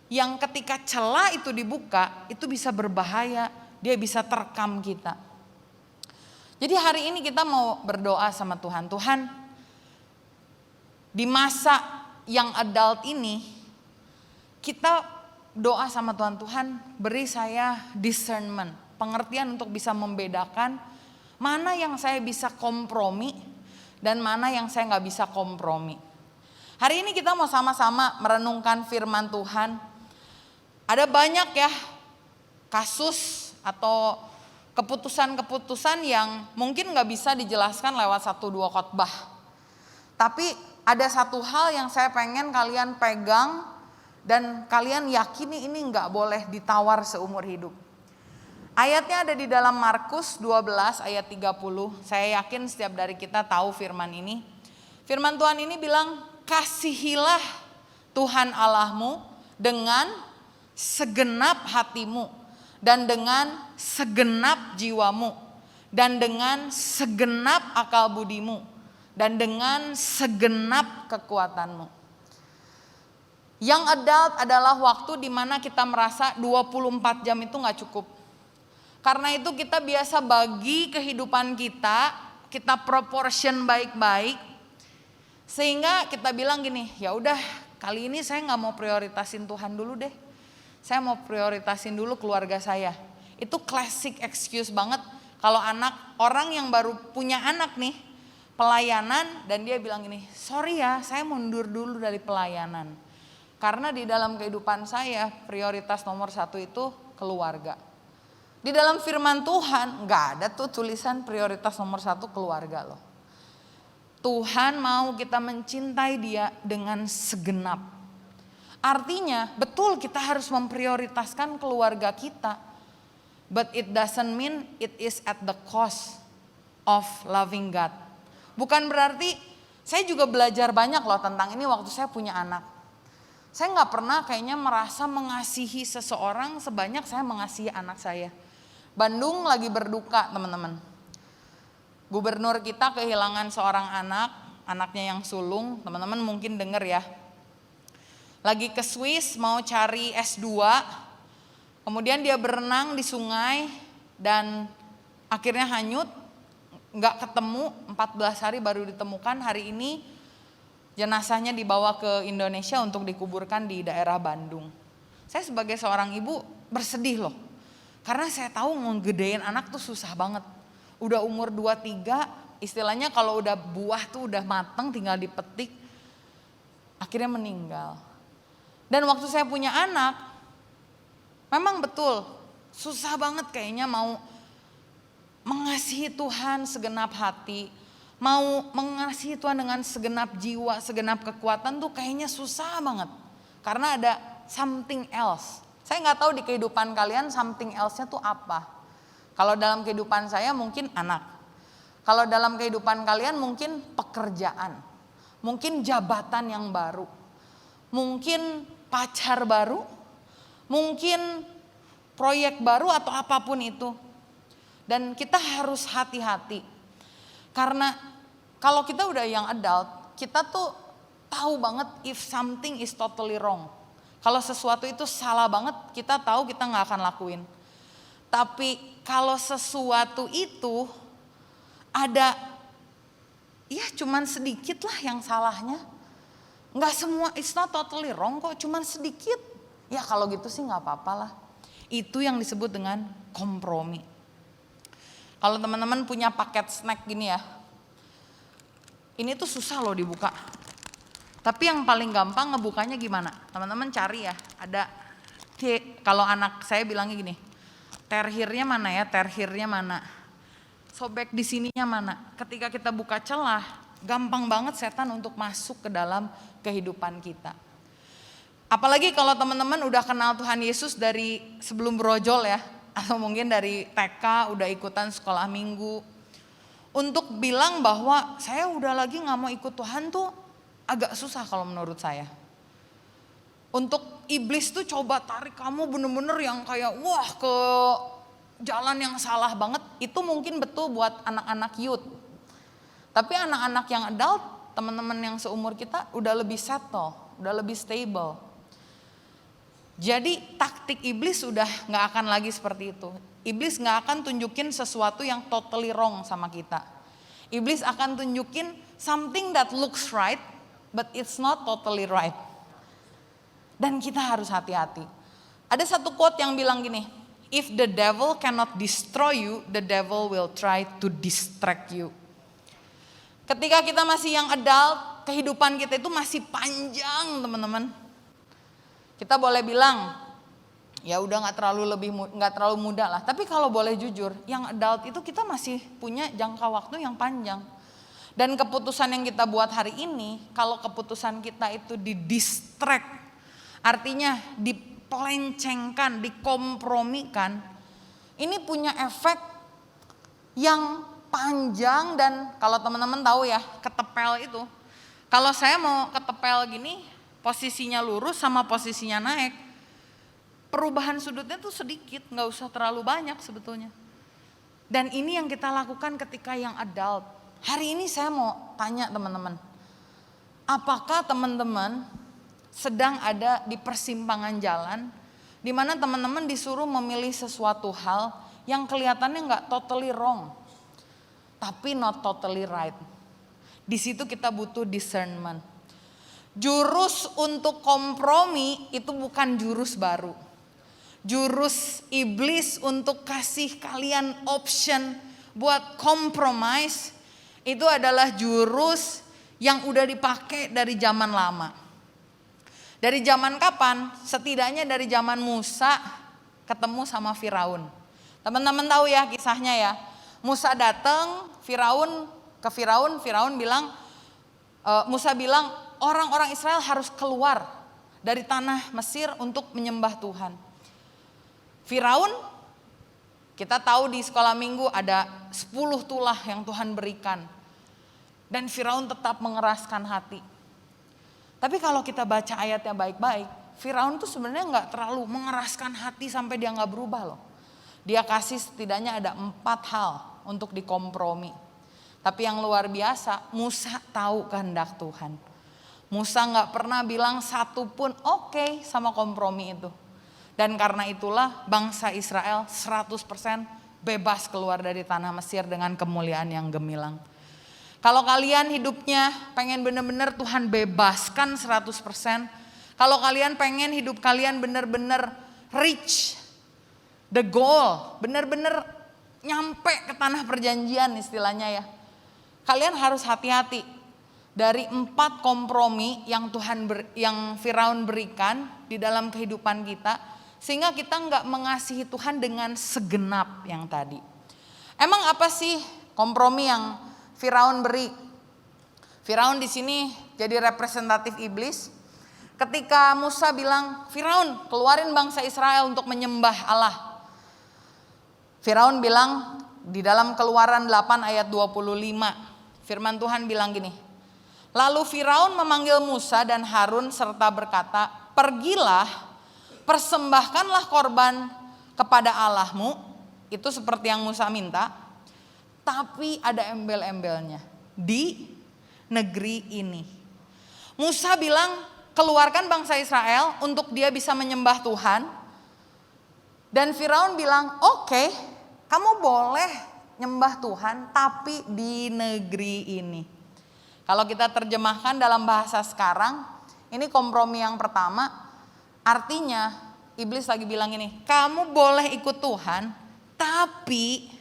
yang ketika celah itu dibuka, itu bisa berbahaya, dia bisa terkam kita. Jadi hari ini kita mau berdoa sama Tuhan. Tuhan, di masa yang adult ini kita doa sama Tuhan. Tuhan, beri saya discernment, pengertian untuk bisa membedakan mana yang saya bisa kompromi dan mana yang saya nggak bisa kompromi. Hari ini kita mau sama-sama merenungkan firman Tuhan. Ada banyak ya kasus atau keputusan-keputusan yang mungkin nggak bisa dijelaskan lewat 1-2 khotbah. Tapi ada satu hal yang saya pengen kalian pegang dan kalian yakini, ini nggak boleh ditawar seumur hidup. Ayatnya ada di dalam Markus 12 ayat 30. Saya yakin setiap dari kita tahu firman ini. Firman Tuhan ini bilang, kasihilah Tuhan Allahmu dengan segenap hatimu dan dengan segenap jiwamu dan dengan segenap akal budimu dan dengan segenap kekuatanmu. Young adult adalah waktu di mana kita merasa 24 jam itu gak cukup. Karena itu kita biasa bagi kehidupan kita proportion baik-baik. Sehingga kita bilang gini, ya udah kali ini saya gak mau prioritasin Tuhan dulu deh. Saya mau prioritasin dulu keluarga saya. Itu classic excuse banget kalau orang yang baru punya anak nih, pelayanan, dan dia bilang gini, sorry ya saya mundur dulu dari pelayanan. Karena di dalam kehidupan saya prioritas nomor 1 itu keluarga. Di dalam firman Tuhan gak ada tuh tulisan prioritas nomor 1 keluarga loh. Tuhan mau kita mencintai dia dengan segenap. Artinya betul kita harus memprioritaskan keluarga kita. But it doesn't mean it is at the cost of loving God. Bukan berarti, saya juga belajar banyak loh tentang ini waktu saya punya anak. Saya gak pernah kayaknya merasa mengasihi seseorang sebanyak saya mengasihi anak saya. Bandung lagi berduka teman-teman. Gubernur kita kehilangan seorang anaknya yang sulung, teman-teman mungkin dengar ya. Lagi ke Swiss mau cari S2, kemudian dia berenang di sungai dan akhirnya hanyut, gak ketemu, 14 hari baru ditemukan. Hari ini jenazahnya dibawa ke Indonesia untuk dikuburkan di daerah Bandung. Saya sebagai seorang ibu bersedih loh, karena saya tahu ngegedein anak tuh susah banget. Udah umur 2-3, istilahnya kalau udah buah tuh udah mateng tinggal dipetik, akhirnya meninggal. Dan waktu saya punya anak, memang betul susah banget kayaknya mau mengasihi Tuhan segenap hati, mau mengasihi Tuhan dengan segenap jiwa, segenap kekuatan tuh kayaknya susah banget. Karena ada something else. Saya gak tahu di kehidupan kalian something else-nya tuh apa. Kalau dalam kehidupan saya mungkin anak. Kalau dalam kehidupan kalian mungkin pekerjaan. Mungkin jabatan yang baru. Mungkin pacar baru. Mungkin proyek baru atau apapun itu. Dan kita harus hati-hati. Karena kalau kita udah yang adult, kita tuh tahu banget if something is totally wrong. Kalau sesuatu itu salah banget, kita tahu kita gak akan lakuin. Tapi kalau sesuatu itu ada, ya cuman sedikit lah yang salahnya. Gak semua, it's not totally wrong kok, cuman sedikit. Ya kalau gitu sih gak apa-apa lah. Itu yang disebut dengan kompromi. Kalau teman-teman punya paket snack gini ya, ini tuh susah loh dibuka. Tapi yang paling gampang ngebukanya gimana? Teman-teman cari ya, ada, kalau anak saya bilangnya gini, terhirnya mana ya, terhirnya mana, sobek di sininya mana. Ketika kita buka celah, gampang banget setan untuk masuk ke dalam kehidupan kita. Apalagi kalau teman-teman udah kenal Tuhan Yesus dari sebelum brojol ya, atau mungkin dari TK udah ikutan sekolah minggu. Untuk bilang bahwa saya udah lagi gak mau ikut Tuhan tuh agak susah kalau menurut saya. Untuk iblis tuh coba tarik kamu bener-bener yang kayak wah ke jalan yang salah banget. Itu mungkin betul buat anak-anak youth. Tapi anak-anak yang adult, teman-teman yang seumur kita udah lebih settle, udah lebih stable. Jadi taktik taktik iblis sudah nggak akan lagi seperti itu. Iblis nggak akan tunjukin sesuatu yang totally wrong sama kita. Iblis akan tunjukin something that looks right, but it's not totally right. Dan kita harus hati-hati. Ada satu quote yang bilang gini, if the devil cannot destroy you, the devil will try to distract you. Ketika kita masih yang adult, kehidupan kita itu masih panjang teman-teman. Kita boleh bilang, ya udah nggak terlalu muda lah. Tapi kalau boleh jujur, yang adult itu kita masih punya jangka waktu yang panjang. Dan keputusan yang kita buat hari ini, kalau keputusan kita itu di-distract, artinya dipelencengkan, dikompromikan, ini punya efek yang panjang. Dan kalau teman-teman tahu ya, ketepel itu, kalau saya mau ketepel gini, posisinya lurus sama posisinya naik, perubahan sudutnya tuh sedikit, nggak usah terlalu banyak sebetulnya. Dan ini yang kita lakukan ketika yang adult. Hari ini saya mau tanya teman-teman, apakah teman-teman sedang ada di persimpangan jalan, di mana teman-teman disuruh memilih sesuatu hal yang kelihatannya nggak totally wrong, tapi not totally right. Di situ kita butuh discernment. Jurus untuk kompromi itu bukan jurus baru. Jurus iblis untuk kasih kalian option buat compromise itu adalah jurus yang udah dipakai dari zaman lama. Dari zaman kapan? Setidaknya dari zaman Musa ketemu sama Firaun. Teman-teman tahu ya kisahnya ya. Musa datang, Firaun bilang, Musa bilang orang-orang Israel harus keluar dari tanah Mesir untuk menyembah Tuhan. Firaun, kita tahu di sekolah minggu ada 10 tulah yang Tuhan berikan. Dan Firaun tetap mengeraskan hati. Tapi kalau kita baca ayatnya baik-baik, Firaun tuh sebenarnya nggak terlalu mengeraskan hati sampai dia nggak berubah loh. Dia kasih setidaknya ada 4 hal untuk dikompromi. Tapi yang luar biasa, Musa tahu kehendak Tuhan. Musa nggak pernah bilang satu pun oke sama kompromi itu. Dan karena itulah bangsa Israel 100% bebas keluar dari tanah Mesir dengan kemuliaan yang gemilang. Kalau kalian hidupnya pengen benar-benar Tuhan bebaskan 100%. Kalau kalian pengen hidup kalian benar-benar reach the goal, benar-benar nyampe ke tanah perjanjian istilahnya ya. Kalian harus hati-hati. Dari 4 kompromi yang yang Firaun berikan di dalam kehidupan kita, sehingga kita nggak mengasihi Tuhan dengan segenap yang tadi. Emang apa sih kompromi yang Firaun beri? Firaun di sini jadi representatif iblis. Ketika Musa bilang, Firaun keluarin bangsa Israel untuk menyembah Allah. Firaun bilang di dalam Keluaran 8 ayat 25, firman Tuhan bilang gini, lalu Firaun memanggil Musa dan Harun serta berkata, pergilah, persembahkanlah korban kepada Allahmu, itu seperti yang Musa minta, tapi ada embel-embelnya, di negeri ini. Musa bilang, keluarkan bangsa Israel untuk dia bisa menyembah Tuhan. Dan Firaun bilang, oke, kamu boleh nyembah Tuhan, tapi di negeri ini. Kalau kita terjemahkan dalam bahasa sekarang, ini kompromi yang pertama, artinya iblis lagi bilang ini, kamu boleh ikut Tuhan, tapi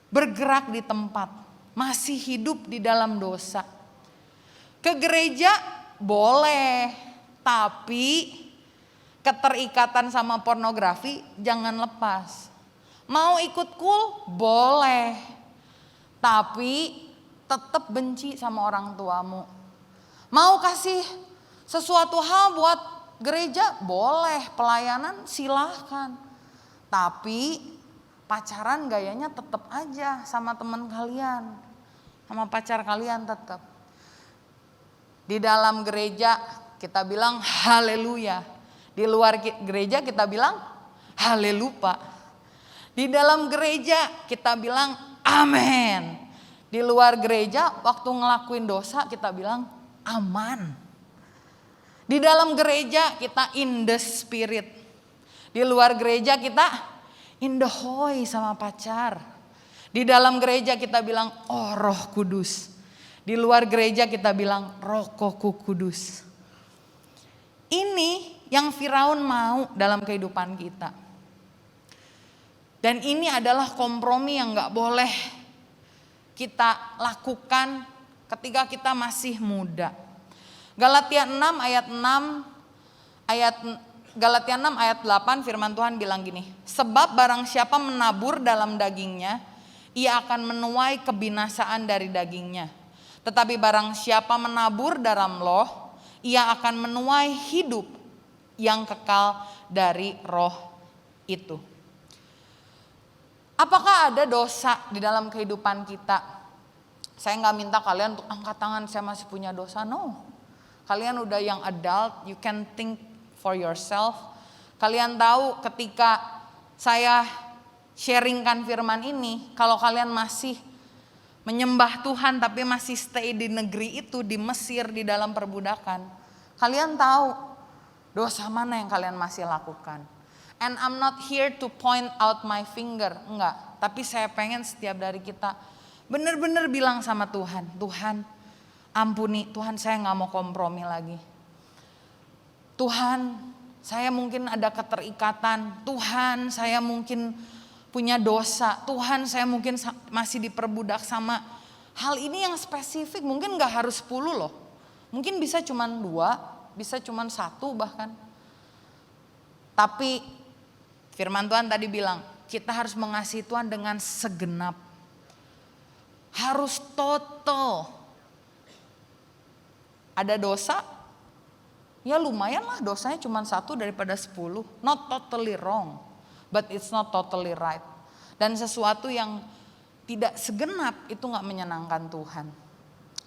bergerak di tempat, masih hidup di dalam dosa. Ke gereja boleh, tapi keterikatan sama pornografi jangan lepas. Mau ikut cool boleh, tapi tetap benci sama orang tuamu. Mau kasih sesuatu hal buat gereja boleh, pelayanan silahkan. Tapi pacaran gayanya tetap aja sama teman kalian, sama pacar kalian tetap. Di dalam gereja kita bilang haleluya, di luar gereja kita bilang halelupa. Di dalam gereja kita bilang amen. Di luar gereja waktu ngelakuin dosa kita bilang aman. Di dalam gereja kita in the spirit. Di luar gereja kita indahoy sama pacar. Di dalam gereja kita bilang, oh Roh Kudus. Di luar gereja kita bilang, Rohku Kudus. Ini yang Firaun mau dalam kehidupan kita. Dan ini adalah kompromi yang gak boleh kita lakukan ketika kita masih muda. Galatia 6 ayat 8 firman Tuhan bilang gini. Sebab barang siapa menabur dalam dagingnya, ia akan menuai kebinasaan dari dagingnya. Tetapi barang siapa menabur dalam Roh, ia akan menuai hidup yang kekal dari Roh itu. Apakah ada dosa di dalam kehidupan kita? Saya gak minta kalian untuk angkat tangan, saya masih punya dosa. No. Kalian udah yang adult, you can think for yourself. Kalian tahu ketika saya sharingkan firman ini, kalau kalian masih menyembah Tuhan tapi masih stay di negeri itu, di Mesir, di dalam perbudakan. Kalian tahu dosa mana yang kalian masih lakukan. And I'm not here to point out my finger, enggak. Tapi saya pengen setiap dari kita benar-benar bilang sama Tuhan, Tuhan ampuni, Tuhan saya gak mau kompromi lagi. Tuhan saya mungkin ada keterikatan, Tuhan saya mungkin punya dosa, Tuhan saya mungkin masih diperbudak sama hal ini yang spesifik, mungkin gak harus 10 loh. Mungkin bisa cuman 2, bisa cuman 1 bahkan. Tapi firman Tuhan tadi bilang, kita harus mengasihi Tuhan dengan segenap. Harus total. Ada dosa, ya lumayan lah dosanya cuma 1 daripada 10. Not totally wrong, but it's not totally right. Dan sesuatu yang tidak segenap itu gak menyenangkan Tuhan.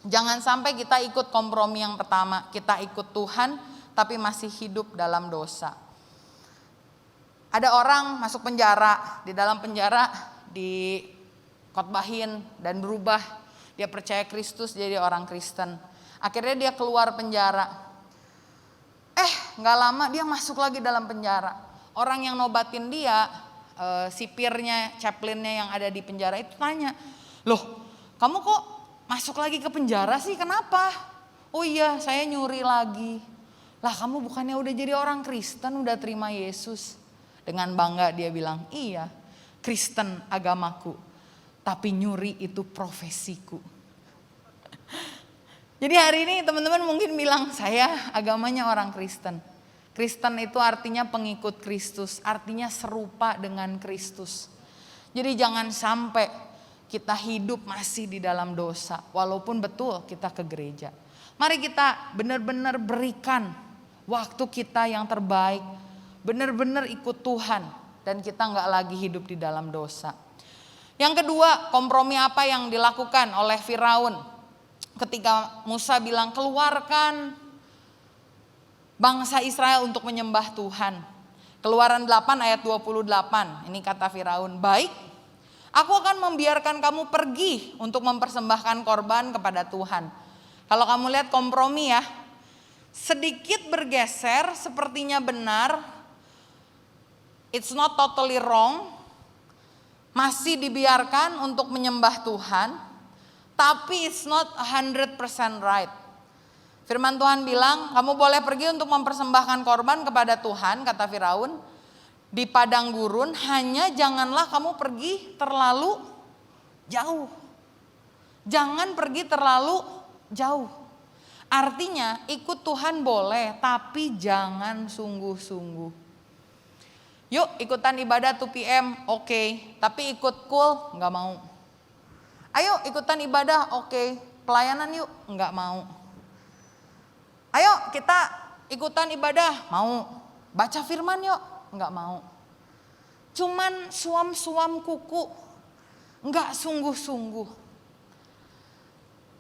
Jangan sampai kita ikut kompromi yang pertama, kita ikut Tuhan tapi masih hidup dalam dosa. Ada orang masuk penjara, di dalam penjara dikotbahin dan berubah. Dia percaya Kristus jadi orang Kristen. Akhirnya dia keluar penjara. Gak lama dia masuk lagi dalam penjara. Orang yang nobatin dia, sipirnya, chaplainnya yang ada di penjara itu tanya, loh kamu kok masuk lagi ke penjara sih, kenapa? Oh iya saya nyuri lagi. Lah kamu bukannya udah jadi orang Kristen, udah terima Yesus? Dengan bangga dia bilang, iya Kristen agamaku, tapi nyuri itu profesiku. Jadi hari ini teman-teman mungkin bilang, saya agamanya orang Kristen. Kristen itu artinya pengikut Kristus, artinya serupa dengan Kristus. Jadi jangan sampai kita hidup masih di dalam dosa, walaupun betul kita ke gereja. Mari kita benar-benar berikan waktu kita yang terbaik, benar-benar ikut Tuhan dan kita nggak lagi hidup di dalam dosa. Yang kedua, kompromi apa yang dilakukan oleh Firaun ketika Musa bilang keluarkan bangsa Israel untuk menyembah Tuhan. Keluaran 8 ayat 28, ini kata Firaun, baik, aku akan membiarkan kamu pergi untuk mempersembahkan korban kepada Tuhan. Kalau kamu lihat kompromi ya, sedikit bergeser sepertinya benar. It's not totally wrong, masih dibiarkan untuk menyembah Tuhan, tapi it's not 100% right. Firman Tuhan bilang, kamu boleh pergi untuk mempersembahkan korban kepada Tuhan, kata Firaun, di padang gurun, hanya janganlah kamu pergi terlalu jauh. Jangan pergi terlalu jauh. Artinya ikut Tuhan boleh, tapi jangan sungguh-sungguh. Yuk ikutan ibadah 2 PM, oke. Tapi ikut cool, gak mau. Ayo ikutan ibadah, oke. Pelayanan yuk, gak mau. Ayo kita ikutan ibadah, mau. Baca firman yuk, gak mau. Cuman suam-suam kuku, gak sungguh-sungguh.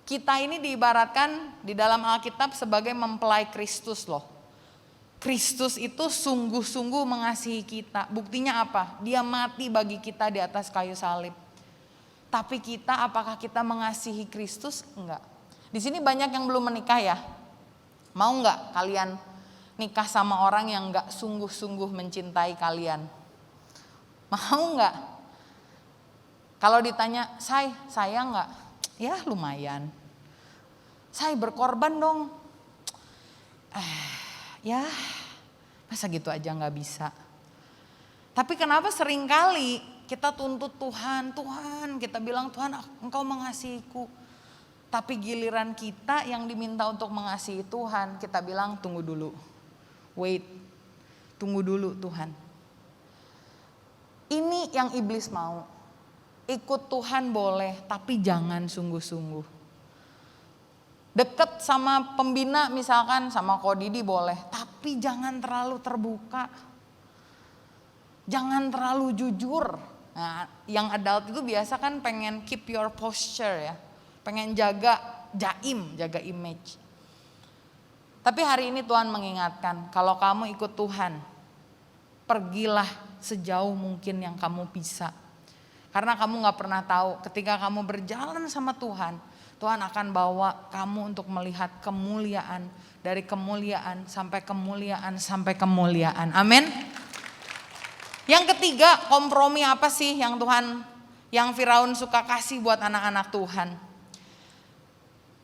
Kita ini diibaratkan di dalam Alkitab sebagai mempelai Kristus loh. Kristus itu sungguh-sungguh mengasihi kita. Buktinya apa? Dia mati bagi kita di atas kayu salib. Tapi kita, apakah kita mengasihi Kristus? Enggak. Di sini banyak yang belum menikah ya. Mau enggak kalian nikah sama orang yang gak sungguh-sungguh mencintai kalian? Mau gak? Kalau ditanya, sayang gak? Ya lumayan. Berkorban dong. Ya masa gitu aja gak bisa. Tapi kenapa seringkali kita tuntut Tuhan, kita bilang Tuhan Engkau mengasihiku. Tapi giliran kita yang diminta untuk mengasihi Tuhan, kita bilang tunggu dulu. Wait, tunggu dulu Tuhan. Ini yang iblis mau. Ikut Tuhan boleh, tapi jangan sungguh-sungguh. Deket sama pembina misalkan, sama Kodidi boleh, tapi jangan terlalu terbuka. Jangan terlalu jujur. Nah, yang adult itu biasa kan pengen keep your posture ya. Pengen jaga jaga image. Tapi hari ini Tuhan mengingatkan, kalau kamu ikut Tuhan, pergilah sejauh mungkin yang kamu bisa. Karena kamu gak pernah tahu ketika kamu berjalan sama Tuhan, Tuhan akan bawa kamu untuk melihat kemuliaan, dari kemuliaan sampai kemuliaan sampai kemuliaan. Amin. Yang ketiga, kompromi apa sih yang Firaun suka kasih buat anak-anak Tuhan?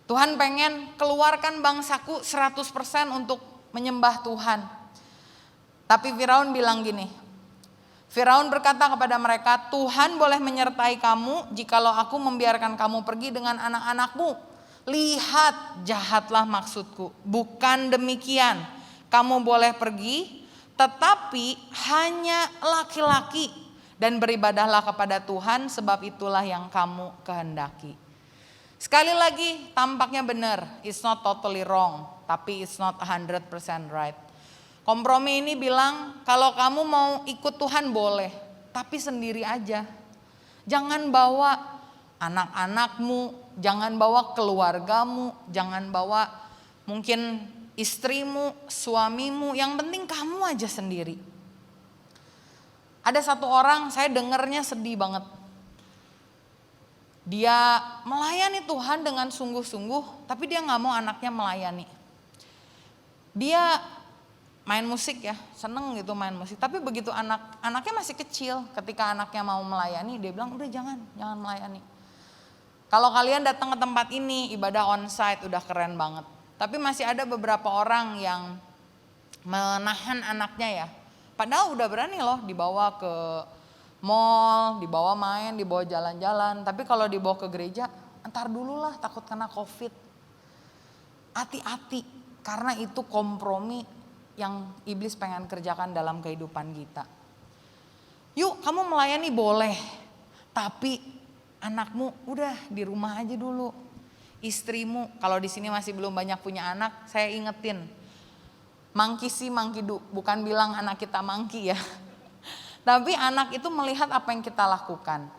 Tuhan pengen keluarkan bangsaku 100% untuk menyembah Tuhan. Tapi Firaun bilang gini, Firaun berkata kepada mereka, Tuhan boleh menyertai kamu jikalau aku membiarkan kamu pergi dengan anak-anakmu. Lihat, jahatlah maksudku. Bukan demikian, kamu boleh pergi, tetapi hanya laki-laki, dan beribadahlah kepada Tuhan, sebab itulah yang kamu kehendaki. Sekali lagi tampaknya benar, it's not totally wrong, tapi it's not 100% right. Kompromi ini bilang kalau kamu mau ikut Tuhan boleh, tapi sendiri aja. Jangan bawa anak-anakmu, jangan bawa keluargamu, jangan bawa mungkin istrimu, suamimu, yang penting kamu aja sendiri. Ada satu orang saya dengernya sedih banget. Dia melayani Tuhan dengan sungguh-sungguh, tapi dia gak mau anaknya melayani. Dia main musik ya, seneng gitu main musik. Tapi begitu anaknya masih kecil, ketika anaknya mau melayani, dia bilang udah jangan melayani. Kalau kalian datang ke tempat ini, ibadah onsite udah keren banget. Tapi masih ada beberapa orang yang menahan anaknya ya. Padahal udah berani loh dibawa ke mall, dibawa main, dibawa jalan-jalan. Tapi kalau dibawa ke gereja, entar dulu lah takut kena COVID. Hati-hati, karena itu kompromi yang iblis pengen kerjakan dalam kehidupan kita. Yuk kamu melayani boleh, tapi anakmu udah di rumah aja dulu. Istrimu, kalau di sini masih belum banyak punya anak, saya ingetin. Mangki si mangki du, bukan bilang anak kita mangki ya. Tapi anak itu melihat apa yang kita lakukan.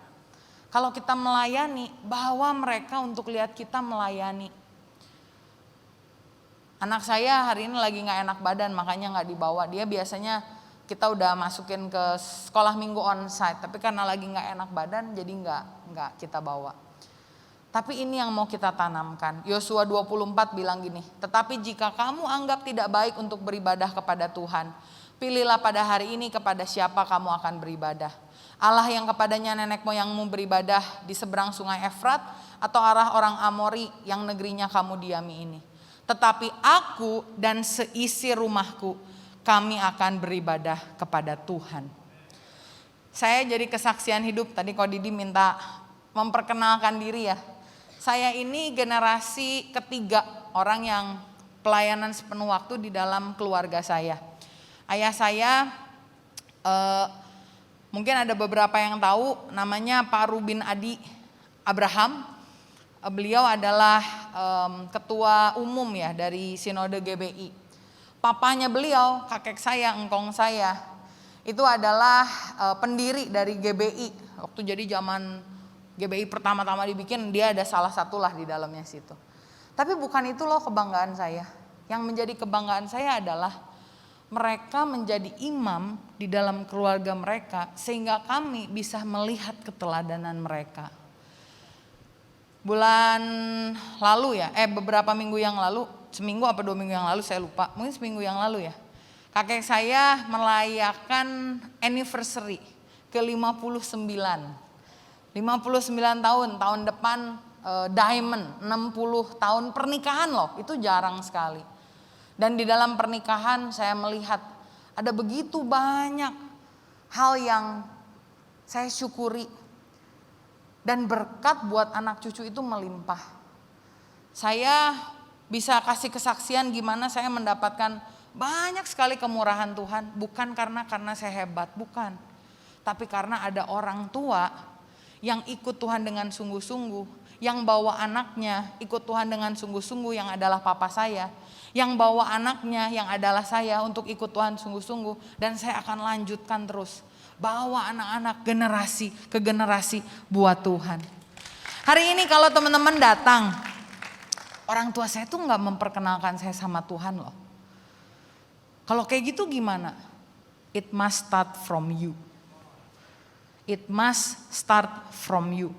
Kalau kita melayani, bawa mereka untuk lihat kita melayani. Anak saya hari ini lagi gak enak badan, makanya gak dibawa. Dia biasanya kita udah masukin ke sekolah minggu onsite, tapi karena lagi gak enak badan jadi gak kita bawa. Tapi ini yang mau kita tanamkan. Yosua 24 bilang gini, tetapi jika kamu anggap tidak baik untuk beribadah kepada Tuhan, pilihlah pada hari ini kepada siapa kamu akan beribadah. Allah yang kepadanya nenek moyangmu beribadah di seberang sungai Efrat, atau arah orang Amori yang negerinya kamu diami ini. Tetapi aku dan seisi rumahku, kami akan beribadah kepada Tuhan. Saya jadi kesaksian hidup, tadi Kodidi minta memperkenalkan diri ya. Saya ini generasi ketiga orang yang pelayanan sepenuh waktu di dalam keluarga saya. Ayah saya mungkin ada beberapa yang tahu namanya Pak Rubin Adi Abraham. Beliau adalah ketua umum ya dari Sinode GBI. Papanya beliau, kakek saya, engkong saya, itu adalah pendiri dari GBI. Waktu jadi zaman GBI pertama-tama dibikin, dia ada salah satu lah di dalamnya situ. Tapi bukan itu loh kebanggaan saya. Yang menjadi kebanggaan saya adalah mereka menjadi imam di dalam keluarga mereka sehingga kami bisa melihat keteladanan mereka. Bulan lalu ya, beberapa minggu yang lalu, seminggu apa 2 minggu yang lalu saya lupa, mungkin seminggu yang lalu ya. kakek saya merayakan anniversary ke 59. 59 tahun depan diamond, 60 tahun pernikahan loh, itu jarang sekali. Dan di dalam pernikahan saya melihat ada begitu banyak hal yang saya syukuri. Dan berkat buat anak cucu itu melimpah. Saya bisa kasih kesaksian gimana saya mendapatkan banyak sekali kemurahan Tuhan. Bukan karena saya hebat, bukan. Tapi karena ada orang tua yang ikut Tuhan dengan sungguh-sungguh. Yang bawa anaknya ikut Tuhan dengan sungguh-sungguh, yang adalah papa saya. Yang bawa anaknya yang adalah saya untuk ikut Tuhan sungguh-sungguh. Dan saya akan lanjutkan terus. Bawa anak-anak generasi ke generasi buat Tuhan. Hari ini kalau teman-teman datang, orang tua saya tuh gak memperkenalkan saya sama Tuhan loh. Kalau kayak gitu gimana? It must start from you. It must start from you.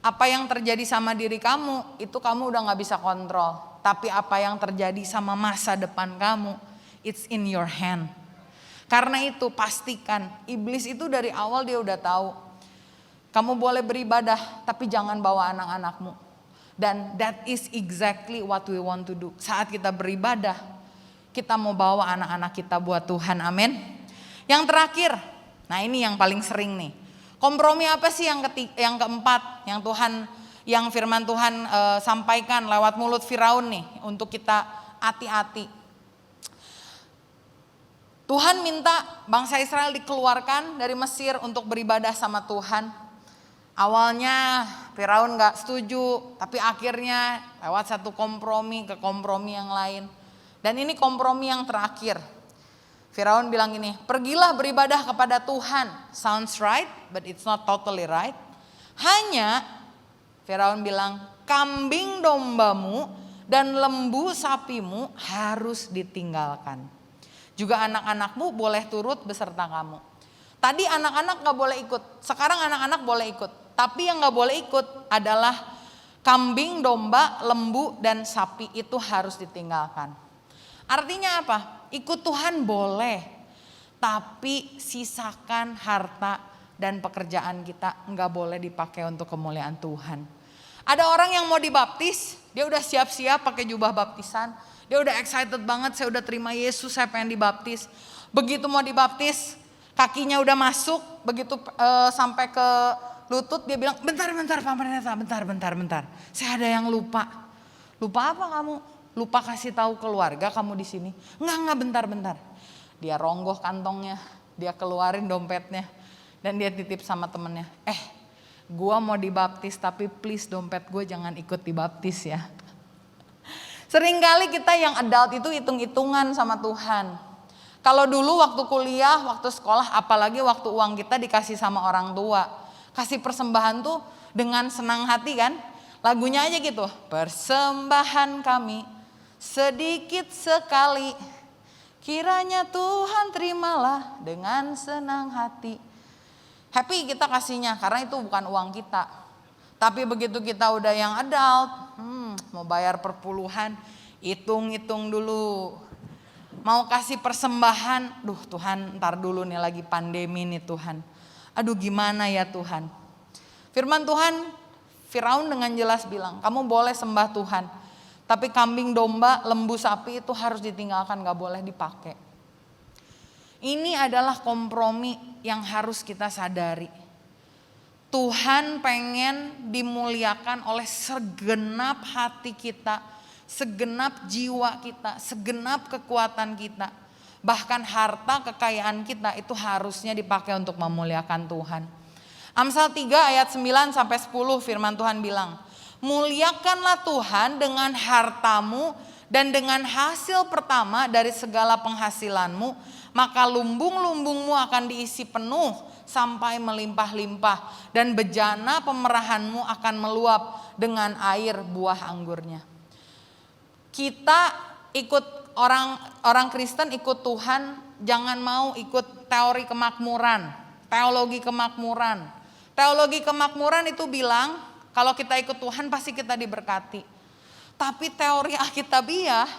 Apa yang terjadi sama diri kamu, itu kamu udah gak bisa kontrol. Tapi apa yang terjadi sama masa depan kamu, it's in your hand. Karena itu pastikan, iblis itu dari awal dia udah tahu. Kamu boleh beribadah, tapi jangan bawa anak-anakmu. Dan that is exactly what we want to do. Saat kita beribadah, kita mau bawa anak-anak kita buat Tuhan, amin. Yang terakhir, nah ini yang paling sering nih. Kompromi apa sih yang keempat, yang firman Tuhan sampaikan lewat mulut Firaun nih, untuk kita hati-hati. Tuhan minta bangsa Israel dikeluarkan dari Mesir untuk beribadah sama Tuhan. Awalnya Firaun gak setuju, tapi akhirnya lewat satu kompromi ke kompromi yang lain. Dan ini kompromi yang terakhir. Firaun bilang gini, pergilah beribadah kepada Tuhan. Sounds right, but it's not totally right. Hanya Firaun bilang, kambing dombamu dan lembu sapimu harus ditinggalkan. Juga anak-anakmu boleh turut beserta kamu. Tadi anak-anak gak boleh ikut, sekarang anak-anak boleh ikut. Tapi yang gak boleh ikut adalah kambing, domba, lembu, dan sapi itu harus ditinggalkan. Artinya apa? Ikut Tuhan boleh, tapi sisakan harta dan pekerjaan kita gak boleh dipakai untuk kemuliaan Tuhan. Ada orang yang mau dibaptis, dia udah siap-siap pakai jubah baptisan. Dia udah excited banget, saya udah terima Yesus, saya pengen dibaptis. Begitu mau dibaptis, kakinya udah masuk, begitu sampai ke lutut dia bilang, bentar Pak Pendeta, bentar. Saya ada yang lupa. Lupa apa kamu? Lupa kasih tahu keluarga kamu di sini. Enggak, bentar. Dia ronggoh kantongnya, dia keluarin dompetnya, dan dia titip sama temennya. Gua mau dibaptis tapi please dompet gue jangan ikut dibaptis ya. Seringkali kita yang adult itu hitung-hitungan sama Tuhan. Kalau dulu waktu kuliah, waktu sekolah, apalagi waktu uang kita dikasih sama orang tua. Kasih persembahan tuh dengan senang hati kan. Lagunya aja gitu. Persembahan kami sedikit sekali. Kiranya Tuhan terimalah dengan senang hati. Happy kita kasihnya karena itu bukan uang kita. Tapi begitu kita udah yang adult, mau bayar perpuluhan, hitung-hitung dulu. Mau kasih persembahan, Tuhan ntar dulu nih lagi pandemi nih Tuhan. Aduh gimana ya Tuhan. Firman Tuhan, Firaun dengan jelas bilang, kamu boleh sembah Tuhan. Tapi kambing, domba, lembu, sapi itu harus ditinggalkan, gak boleh dipakai. Ini adalah kompromi yang harus kita sadari. Tuhan pengen dimuliakan oleh segenap hati kita, segenap jiwa kita, segenap kekuatan kita. Bahkan harta kekayaan kita itu harusnya dipakai untuk memuliakan Tuhan. Amsal 3 ayat 9 sampai 10 firman Tuhan bilang, muliakanlah Tuhan dengan hartamu dan dengan hasil pertama dari segala penghasilanmu, maka lumbung-lumbungmu akan diisi penuh sampai melimpah-limpah dan bejana pemerahanmu akan meluap dengan air buah anggurnya. Kita ikut orang Kristen ikut Tuhan, jangan mau ikut teori kemakmuran, teologi kemakmuran. Teologi kemakmuran itu bilang kalau kita ikut Tuhan pasti kita diberkati. Tapi teori Alkitabiah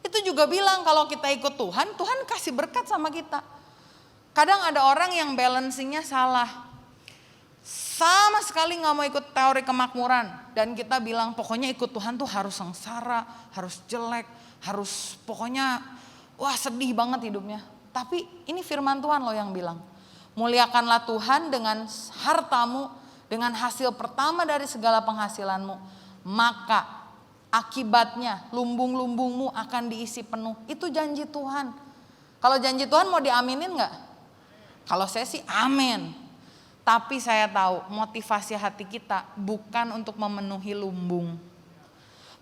Itu juga bilang kalau kita ikut Tuhan, Tuhan kasih berkat sama kita. Kadang ada orang yang balancingnya salah. Sama sekali gak mau ikut teori kemakmuran. Dan kita bilang pokoknya ikut Tuhan tuh harus sengsara, harus jelek, harus pokoknya wah sedih banget hidupnya. Tapi ini firman Tuhan loh yang bilang. Muliakanlah Tuhan dengan hartamu, dengan hasil pertama dari segala penghasilanmu. Maka akibatnya lumbung-lumbungmu akan diisi penuh. Itu janji Tuhan. Kalau janji Tuhan mau diaminin gak? Kalau saya sih amin. Tapi saya tahu motivasi hati kita bukan untuk memenuhi lumbung.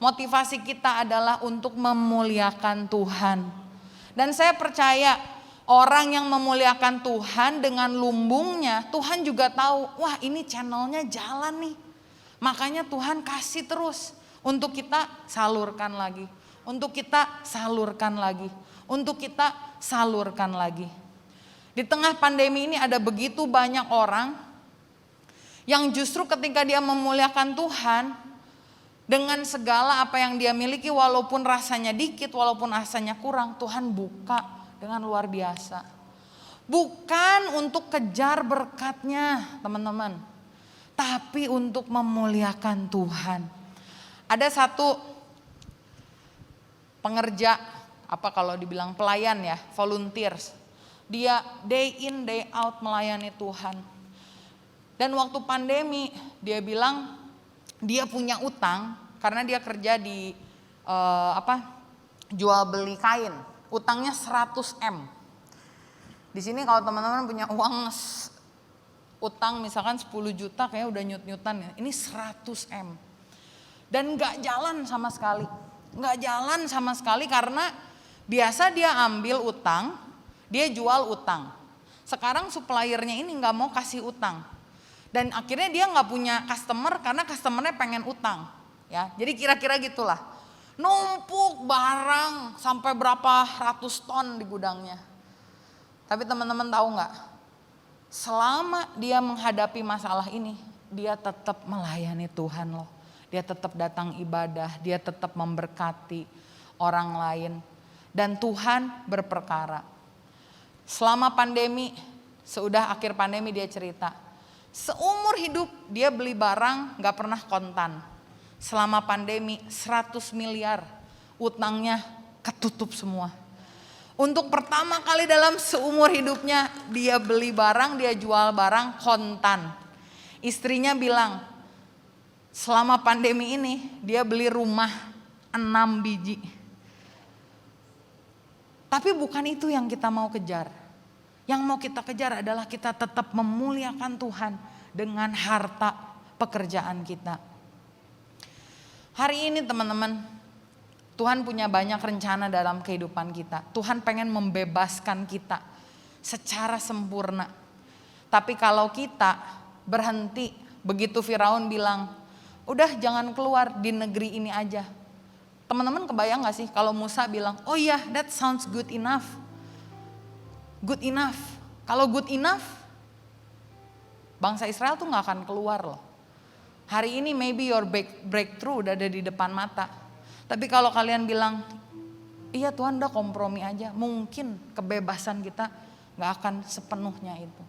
Motivasi kita adalah untuk memuliakan Tuhan. Dan saya percaya orang yang memuliakan Tuhan dengan lumbungnya, Tuhan juga tahu, wah ini channelnya jalan nih. Makanya Tuhan kasih terus untuk kita salurkan lagi. Untuk kita salurkan lagi. Untuk kita salurkan lagi. Di tengah pandemi ini ada begitu banyak orang yang justru ketika dia memuliakan Tuhan dengan segala apa yang dia miliki walaupun rasanya dikit, walaupun rasanya kurang, Tuhan buka dengan luar biasa. Bukan untuk kejar berkatnya teman-teman, tapi untuk memuliakan Tuhan. Ada satu pengerja, apa kalau dibilang pelayan ya, volunteers. Dia day in day out melayani Tuhan. Dan waktu pandemi dia bilang dia punya utang karena dia kerja di jual beli kain. Utangnya 100M. Di sini kalau teman-teman punya uang utang misalkan 10 juta kayak udah nyut-nyutan ya. Ini 100M. Dan gak jalan sama sekali. Gak jalan sama sekali karena biasa dia ambil utang, dia jual utang. Sekarang suppliernya ini gak mau kasih utang. Dan akhirnya dia gak punya customer karena customernya pengen utang. Ya, jadi kira-kira gitulah. Numpuk barang sampai berapa ratus ton di gudangnya. Tapi teman-teman tahu gak? Selama dia menghadapi masalah ini, dia tetap melayani Tuhan loh. Dia tetap datang ibadah, dia tetap memberkati orang lain. Dan Tuhan berperkara. Selama pandemi, sudah akhir pandemi dia cerita. Seumur hidup dia beli barang gak pernah kontan. Selama pandemi 100 miliar utangnya ketutup semua. Untuk pertama kali dalam seumur hidupnya dia beli barang, dia jual barang kontan. Istrinya bilang selama pandemi ini dia beli rumah 6 biji. Tapi bukan itu yang kita mau kejar. Yang mau kita kejar adalah kita tetap memuliakan Tuhan dengan harta pekerjaan kita. Hari ini teman-teman, Tuhan punya banyak rencana dalam kehidupan kita. Tuhan pengen membebaskan kita secara sempurna. Tapi kalau kita berhenti, begitu Firaun bilang, udah jangan keluar di negeri ini aja. Teman-teman kebayang gak sih kalau Musa bilang, oh iya that sounds good enough. Good enough. Kalau good enough, bangsa Israel tuh gak akan keluar loh. Hari ini maybe your breakthrough udah ada di depan mata. Tapi kalau kalian bilang, iya Tuhan udah kompromi aja. Mungkin kebebasan kita gak akan sepenuhnya itu.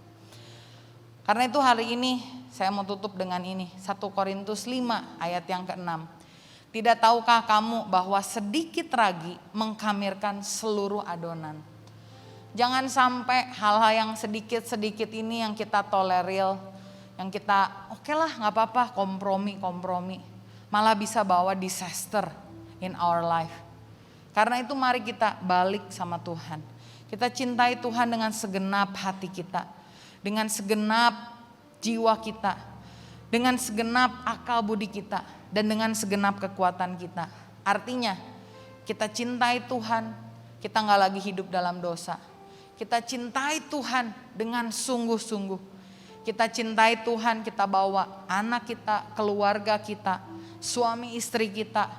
Karena itu hari ini saya mau tutup dengan ini. 1 Korintus 5 ayat yang ke-6. Tidak tahukah kamu bahwa sedikit ragi mengkamirkan seluruh adonan. Jangan sampai hal-hal yang sedikit-sedikit ini yang kita toleril, yang kita oke lah gak apa-apa kompromi. Malah bisa bawa disaster in our life. Karena itu mari kita balik sama Tuhan. Kita cintai Tuhan dengan segenap hati kita. Dengan segenap jiwa kita. Dengan segenap akal budi kita. Dan dengan segenap kekuatan kita. Artinya kita cintai Tuhan, kita gak lagi hidup dalam dosa. Kita cintai Tuhan dengan sungguh-sungguh. Kita cintai Tuhan, kita bawa anak kita, keluarga kita, suami istri kita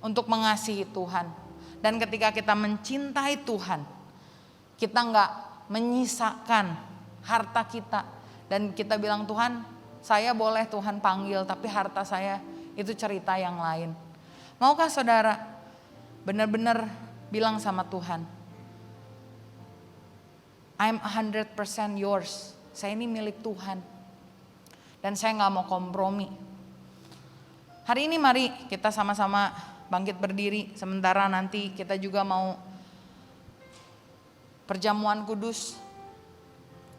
untuk mengasihi Tuhan. Dan ketika kita mencintai Tuhan, kita gak menyisakan harta kita. Dan kita bilang Tuhan, saya boleh Tuhan panggil, tapi harta saya itu cerita yang lain. Maukah saudara benar-benar bilang sama Tuhan, I'm 100% yours. Saya ini milik Tuhan. Dan saya gak mau kompromi. Hari ini mari kita sama-sama bangkit berdiri. Sementara nanti kita juga mau perjamuan kudus.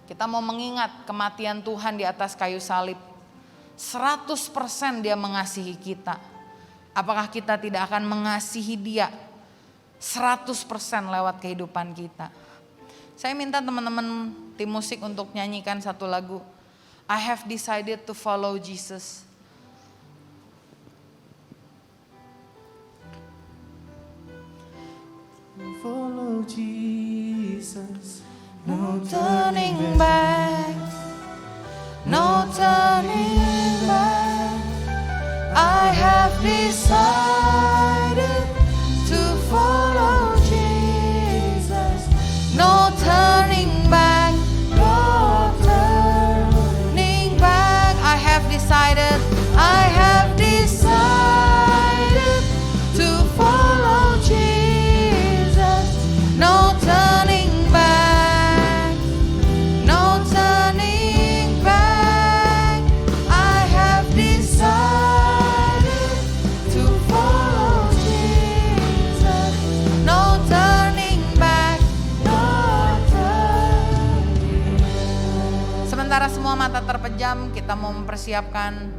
Kita mau mengingat kematian Tuhan di atas kayu salib. 100% dia mengasihi kita. Apakah kita tidak akan mengasihi dia 100% lewat kehidupan kita? Saya minta teman-teman tim musik untuk nyanyikan satu lagu. I have decided to follow Jesus. Follow Jesus. No turning back, no turning back. I have decided to follow Jesus. No turning back, no turning back. I have decided to follow Jesus. No turning back, no turning back. I have decided to follow Jesus. No turning back, no turning back. Sementara semua mata terpejam, kita mau mempersiapkan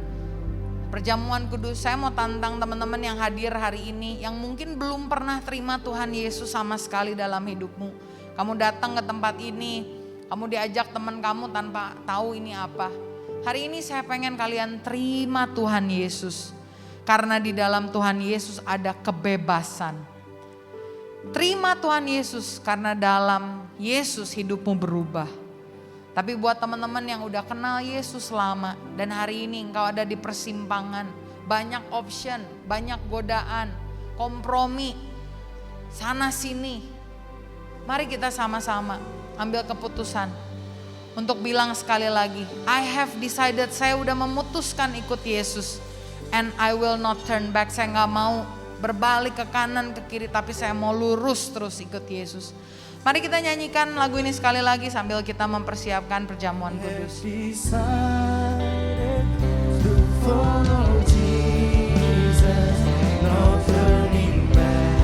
perjamuan kudus. Saya mau tantang teman-teman yang hadir hari ini, yang mungkin belum pernah terima Tuhan Yesus sama sekali dalam hidupmu. Kamu datang ke tempat ini, kamu diajak teman kamu tanpa tahu ini apa. Hari ini saya pengen kalian terima Tuhan Yesus. Karena di dalam Tuhan Yesus ada kebebasan. Terima Tuhan Yesus karena dalam Yesus hidupmu berubah. Tapi buat teman-teman yang udah kenal Yesus lama dan hari ini engkau ada di persimpangan, banyak option, banyak godaan, kompromi, sana sini. Mari kita sama-sama ambil keputusan untuk bilang sekali lagi, I have decided, saya udah memutuskan ikut Yesus. And I will not turn back, saya gak mau berbalik ke kanan ke kiri, tapi saya mau lurus terus ikut Yesus. Mari kita nyanyikan lagu ini sekali lagi sambil kita mempersiapkan perjamuan kudus. Decided to follow Jesus. No turning back,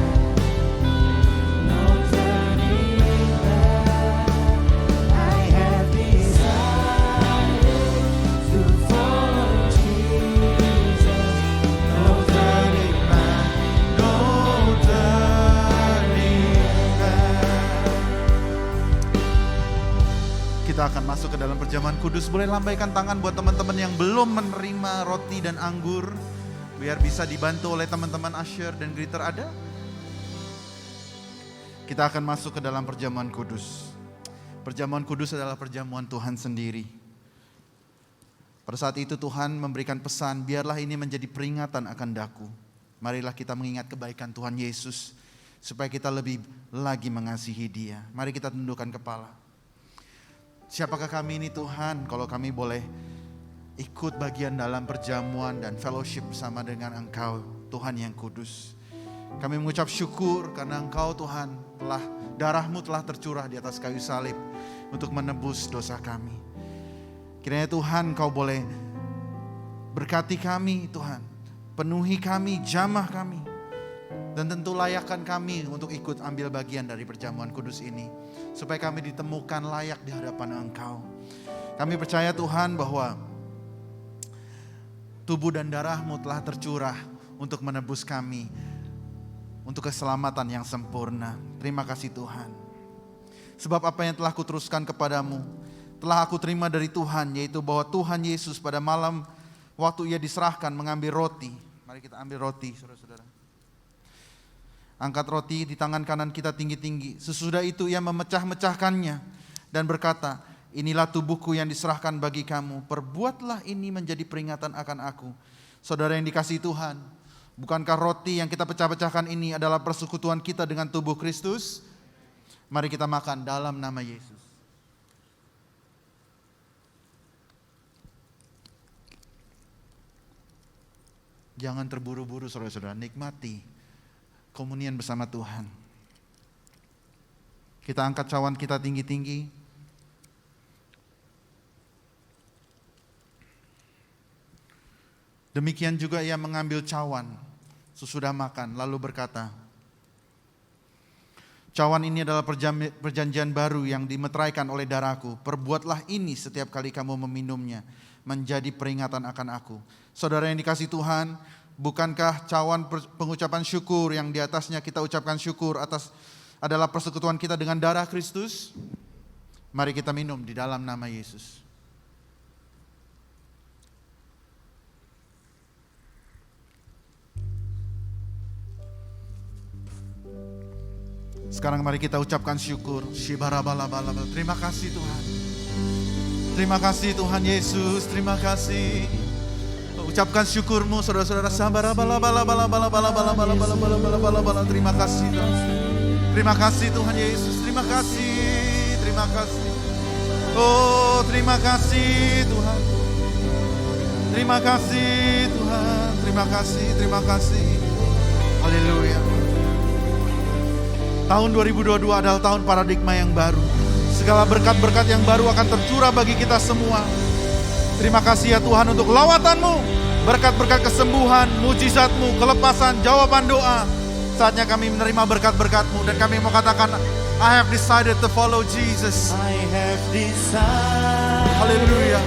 no turning back. I have decided to follow Jesus. No turning back, no turning back. Kita akan masuk ke dalam perjamuan kudus. Boleh lambaikan tangan buat teman-teman yang belum menerima roti dan anggur. Biar bisa dibantu oleh teman-teman usher dan greeter ada. Kita akan masuk ke dalam perjamuan kudus. Perjamuan kudus adalah perjamuan Tuhan sendiri. Pada saat itu Tuhan memberikan pesan, biarlah ini menjadi peringatan akan daku. Marilah kita mengingat kebaikan Tuhan Yesus. Supaya kita lebih lagi mengasihi Dia. Mari kita tundukkan kepala. Siapakah kami ini Tuhan kalau kami boleh ikut bagian dalam perjamuan dan fellowship bersama dengan Engkau Tuhan yang kudus. Kami mengucap syukur karena Engkau Tuhan darah-Mu telah tercurah di atas kayu salib untuk menebus dosa kami. Kiranya Tuhan Engkau boleh berkati kami Tuhan, penuhi kami, jamah kami. Dan tentu layakkan kami untuk ikut ambil bagian dari perjamuan kudus ini. Supaya kami ditemukan layak di hadapan Engkau. Kami percaya Tuhan bahwa tubuh dan darah-Mu telah tercurah untuk menebus kami. Untuk keselamatan yang sempurna. Terima kasih Tuhan. Sebab apa yang telah kuteruskan kepadamu, telah aku terima dari Tuhan. Yaitu bahwa Tuhan Yesus pada malam waktu Ia diserahkan mengambil roti. Mari kita ambil roti saudara-saudara. Angkat roti di tangan kanan kita tinggi-tinggi. Sesudah itu Ia memecah-mecahkannya dan berkata, inilah tubuhku yang diserahkan bagi kamu. Perbuatlah ini menjadi peringatan akan aku. Saudara yang dikasihi Tuhan, bukankah roti yang kita pecah-pecahkan ini adalah persekutuan kita dengan tubuh Kristus? Mari kita makan dalam nama Yesus. Jangan terburu-buru saudara-saudara, nikmati komunian bersama Tuhan. Kita angkat cawan kita tinggi-tinggi. Demikian juga ia mengambil cawan sesudah makan, lalu berkata, cawan ini adalah perjanjian baru yang dimeteraikan oleh darahku. Perbuatlah ini setiap kali kamu meminumnya, menjadi peringatan akan aku. Saudara yang dikasihi Tuhan, bukankah cawan pengucapan syukur yang di atasnya kita ucapkan syukur atas adalah persekutuan kita dengan darah Kristus? Mari kita minum di dalam nama Yesus. Sekarang mari kita ucapkan syukur. Terima kasih Tuhan. Terima kasih Tuhan Yesus. Terima kasih. Ucapkan syukurmu saudara-saudara. Terima kasih Tuhan. Terima kasih Tuhan Yesus. Terima kasih. Terima kasih. Oh, terima kasih Tuhan. Terima kasih Tuhan. Terima kasih. Terima kasih. Haleluya. Tahun 2022 adalah tahun paradigma yang baru. Segala berkat-berkat yang baru akan tercurah bagi kita semua. Terima kasih ya Tuhan untuk lawatan-Mu. Berkat-berkat kesembuhan, mujizat-Mu, kelepasan, jawaban doa. Saatnya kami menerima berkat-berkat-Mu. Dan kami mau katakan, I have decided to follow Jesus. I have decided Haleluya.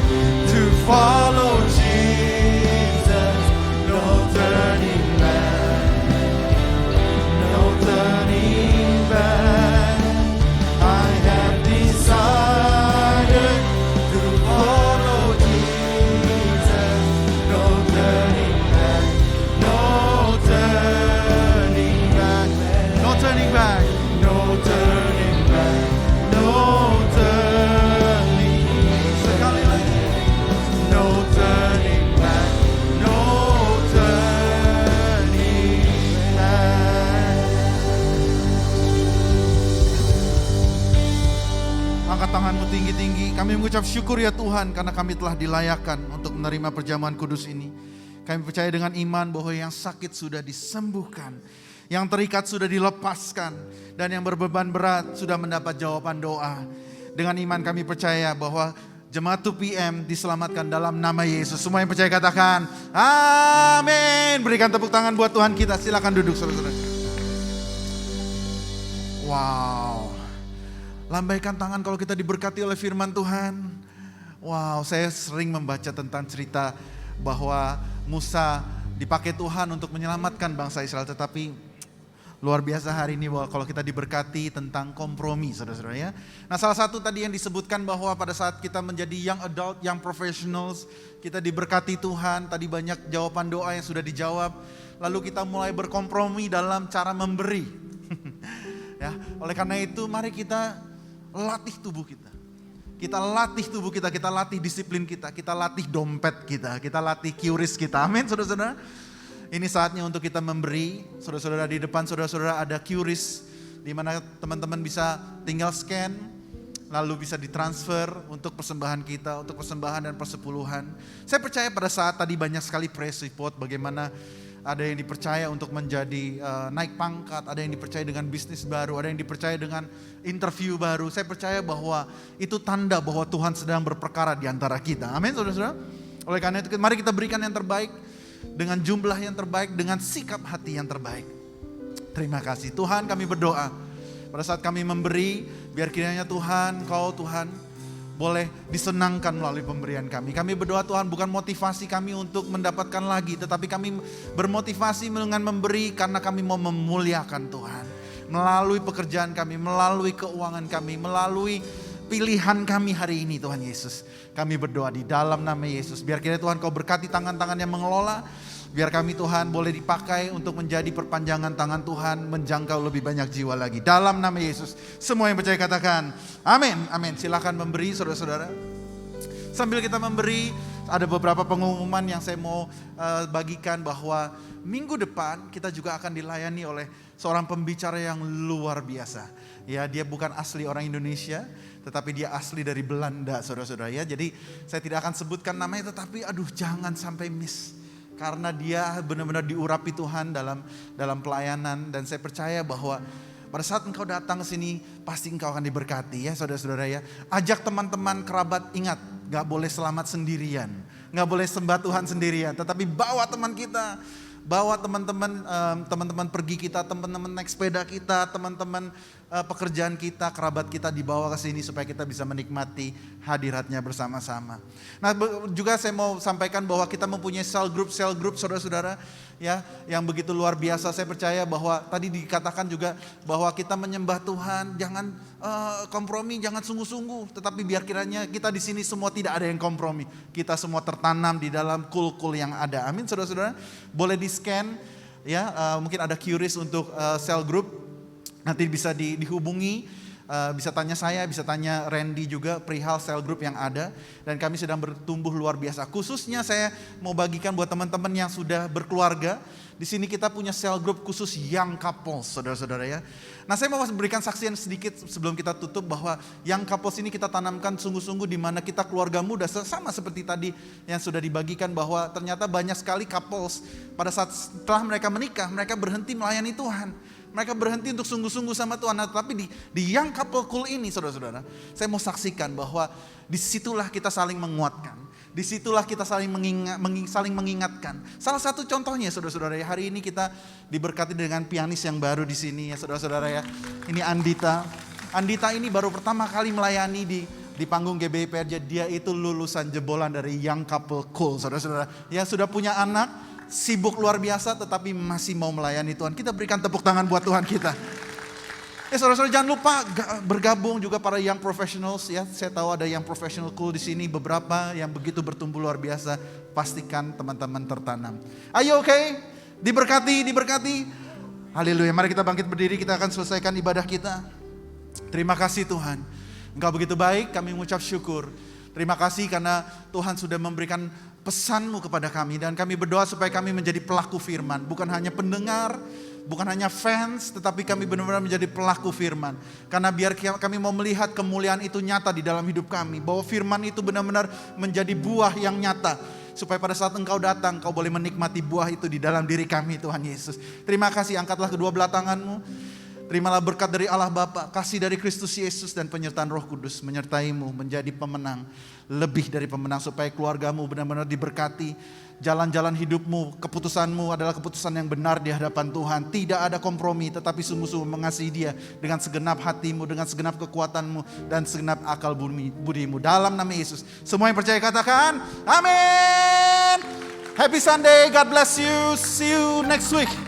to follow Jesus. No turning back. No turning back. I have decided to follow Jesus. No turning back. No turning back. No turning back. No turning back. No turning. Sekali lagi. No turning back. No turning back. Angkat tanganmu tinggi-tinggi. Kami mengucap syukur ya Tuhan karena kami telah dilayakkan untuk menerima perjamuan kudus ini. Kami percaya dengan iman bahwa yang sakit sudah disembuhkan, yang terikat sudah dilepaskan, dan yang berbeban berat sudah mendapat jawaban doa. Dengan iman kami percaya bahwa jemaat 2PM diselamatkan dalam nama Yesus. Semua yang percaya katakan amin. Berikan tepuk tangan buat Tuhan kita. Silakan duduk saudara-saudara. Wow. Lambaikan tangan kalau kita diberkati oleh firman Tuhan. Wow, saya sering membaca tentang cerita bahwa Musa dipakai Tuhan untuk menyelamatkan bangsa Israel. Tetapi luar biasa hari ini bahwa kalau kita diberkati tentang kompromi saudara-saudara ya. Nah salah satu tadi yang disebutkan bahwa pada saat kita menjadi young adult, young professionals, kita diberkati Tuhan. Tadi banyak jawaban doa yang sudah dijawab. Lalu kita mulai berkompromi dalam cara memberi. Ya, oleh karena itu mari kita latih tubuh kita. Kita latih tubuh kita latih disiplin kita latih dompet kita latih QRIS kita. Amin saudara-saudara. Ini saatnya untuk kita memberi. Saudara-saudara di depan saudara-saudara ada QRIS di mana teman-teman bisa tinggal scan lalu bisa ditransfer untuk persembahan kita, untuk persembahan dan persepuluhan. Saya percaya pada saat tadi banyak sekali praise report bagaimana ada yang dipercaya untuk menjadi naik pangkat, ada yang dipercaya dengan bisnis baru, ada yang dipercaya dengan interview baru. Saya percaya bahwa itu tanda bahwa Tuhan sedang berperkara di antara kita. Amin saudara-saudara. Oleh karena itu mari kita berikan yang terbaik dengan jumlah yang terbaik, dengan sikap hati yang terbaik. Terima kasih Tuhan, kami berdoa pada saat kami memberi, biar kiranya Tuhan, Kau Tuhan boleh disenangkan melalui pemberian kami. Kami berdoa Tuhan bukan motivasi kami untuk mendapatkan lagi, tetapi kami bermotivasi dengan memberi karena kami mau memuliakan Tuhan. Melalui pekerjaan kami, melalui keuangan kami, melalui pilihan kami hari ini Tuhan Yesus. Kami berdoa di dalam nama Yesus. Biar kiranya Tuhan Kau berkati tangan-tangan yang mengelola. Biar kami Tuhan boleh dipakai untuk menjadi perpanjangan tangan Tuhan, menjangkau lebih banyak jiwa lagi. Dalam nama Yesus. Semua yang percaya katakan amin, amin. Silakan memberi saudara-saudara. Sambil kita memberi, ada beberapa pengumuman yang saya mau bagikan bahwa minggu depan kita juga akan dilayani oleh seorang pembicara yang luar biasa. Ya, dia bukan asli orang Indonesia, tetapi dia asli dari Belanda saudara-saudara ya. Jadi saya tidak akan sebutkan namanya, tetapi jangan sampai miss. Karena dia benar-benar diurapi Tuhan dalam pelayanan, dan saya percaya bahwa Pada saat engkau datang ke sini, pasti engkau akan diberkati ya saudara-saudara ya. Ajak teman-teman, kerabat, ingat, gak boleh selamat sendirian. Gak boleh sembah Tuhan sendirian, tetapi bawa teman kita. Bawa teman-teman pergi kita, teman-teman naik sepeda kita, teman-teman pekerjaan kita, kerabat kita dibawa ke sini supaya kita bisa menikmati hadiratnya bersama-sama. Nah juga saya mau sampaikan bahwa kita mempunyai cell group saudara-saudara ya yang begitu luar biasa. Saya percaya bahwa tadi dikatakan juga bahwa kita menyembah Tuhan, jangan kompromi, jangan sungguh-sungguh, tetapi biar kiranya kita di sini semua tidak ada yang kompromi. Kita semua tertanam di dalam kul-kul yang ada. Amin saudara-saudara. Boleh di-scan ya, mungkin ada QRIS untuk cell group. Nanti bisa dihubungi, bisa tanya saya, bisa tanya Randy juga perihal cell group yang ada. Dan kami sedang bertumbuh luar biasa. Khususnya saya mau bagikan buat teman-teman yang sudah berkeluarga. Di sini kita punya cell group khusus young couples, saudara-saudara ya. Nah saya mau berikan saksian sedikit sebelum kita tutup bahwa young couples ini kita tanamkan sungguh-sungguh di mana kita keluarga muda. Sama seperti tadi yang sudah dibagikan bahwa ternyata banyak sekali couples pada saat setelah mereka menikah, mereka berhenti melayani Tuhan. Mereka berhenti untuk sungguh-sungguh sama Tuhan. Nah, tapi di young couple cool ini saudara-saudara, saya mau saksikan bahwa disitulah kita saling menguatkan. Disitulah kita saling mengingatkan. Salah satu contohnya saudara-saudara ya, hari ini kita diberkati dengan pianis yang baru di sini ya saudara-saudara ya. Ini Andita. Andita ini baru pertama kali melayani di panggung GBI PRJ. Dia itu lulusan jebolan dari young couple cool saudara-saudara. Yang sudah punya anak, sibuk luar biasa tetapi masih mau melayani Tuhan. Kita berikan tepuk tangan buat Tuhan kita. Saudara-saudara jangan lupa bergabung juga para young professionals ya. Saya tahu ada yang professional cool di sini, beberapa yang begitu bertumbuh luar biasa. Pastikan teman-teman tertanam. Ayo oke? Diberkati. Haleluya. Mari kita bangkit berdiri, kita akan selesaikan ibadah kita. Terima kasih Tuhan. Engkau begitu baik, kami mengucap syukur. Terima kasih karena Tuhan sudah memberikan pesan-Mu kepada kami dan kami berdoa supaya kami menjadi pelaku firman, bukan hanya pendengar, bukan hanya fans, tetapi kami benar-benar menjadi pelaku firman. Karena biar kami mau melihat kemuliaan itu nyata di dalam hidup kami, bahwa firman itu benar-benar menjadi buah yang nyata, supaya pada saat Engkau datang, Kau boleh menikmati buah itu di dalam diri kami Tuhan Yesus. Terima kasih, angkatlah kedua belah tangan-Mu. Terimalah berkat dari Allah Bapa, kasih dari Kristus Yesus dan penyertaan Roh Kudus menyertai-Mu menjadi pemenang, lebih dari pemenang, supaya keluarga-Mu benar-benar diberkati. Jalan-jalan hidup-Mu, keputusan-Mu adalah keputusan yang benar di hadapan Tuhan. Tidak ada kompromi, tetapi sungguh-sungguh mengasihi Dia dengan segenap hati-Mu, dengan segenap kekuatan-Mu dan segenap akal budi-Mu. Dalam nama Yesus, semua yang percaya katakan amin. Happy Sunday, God bless you, see you next week.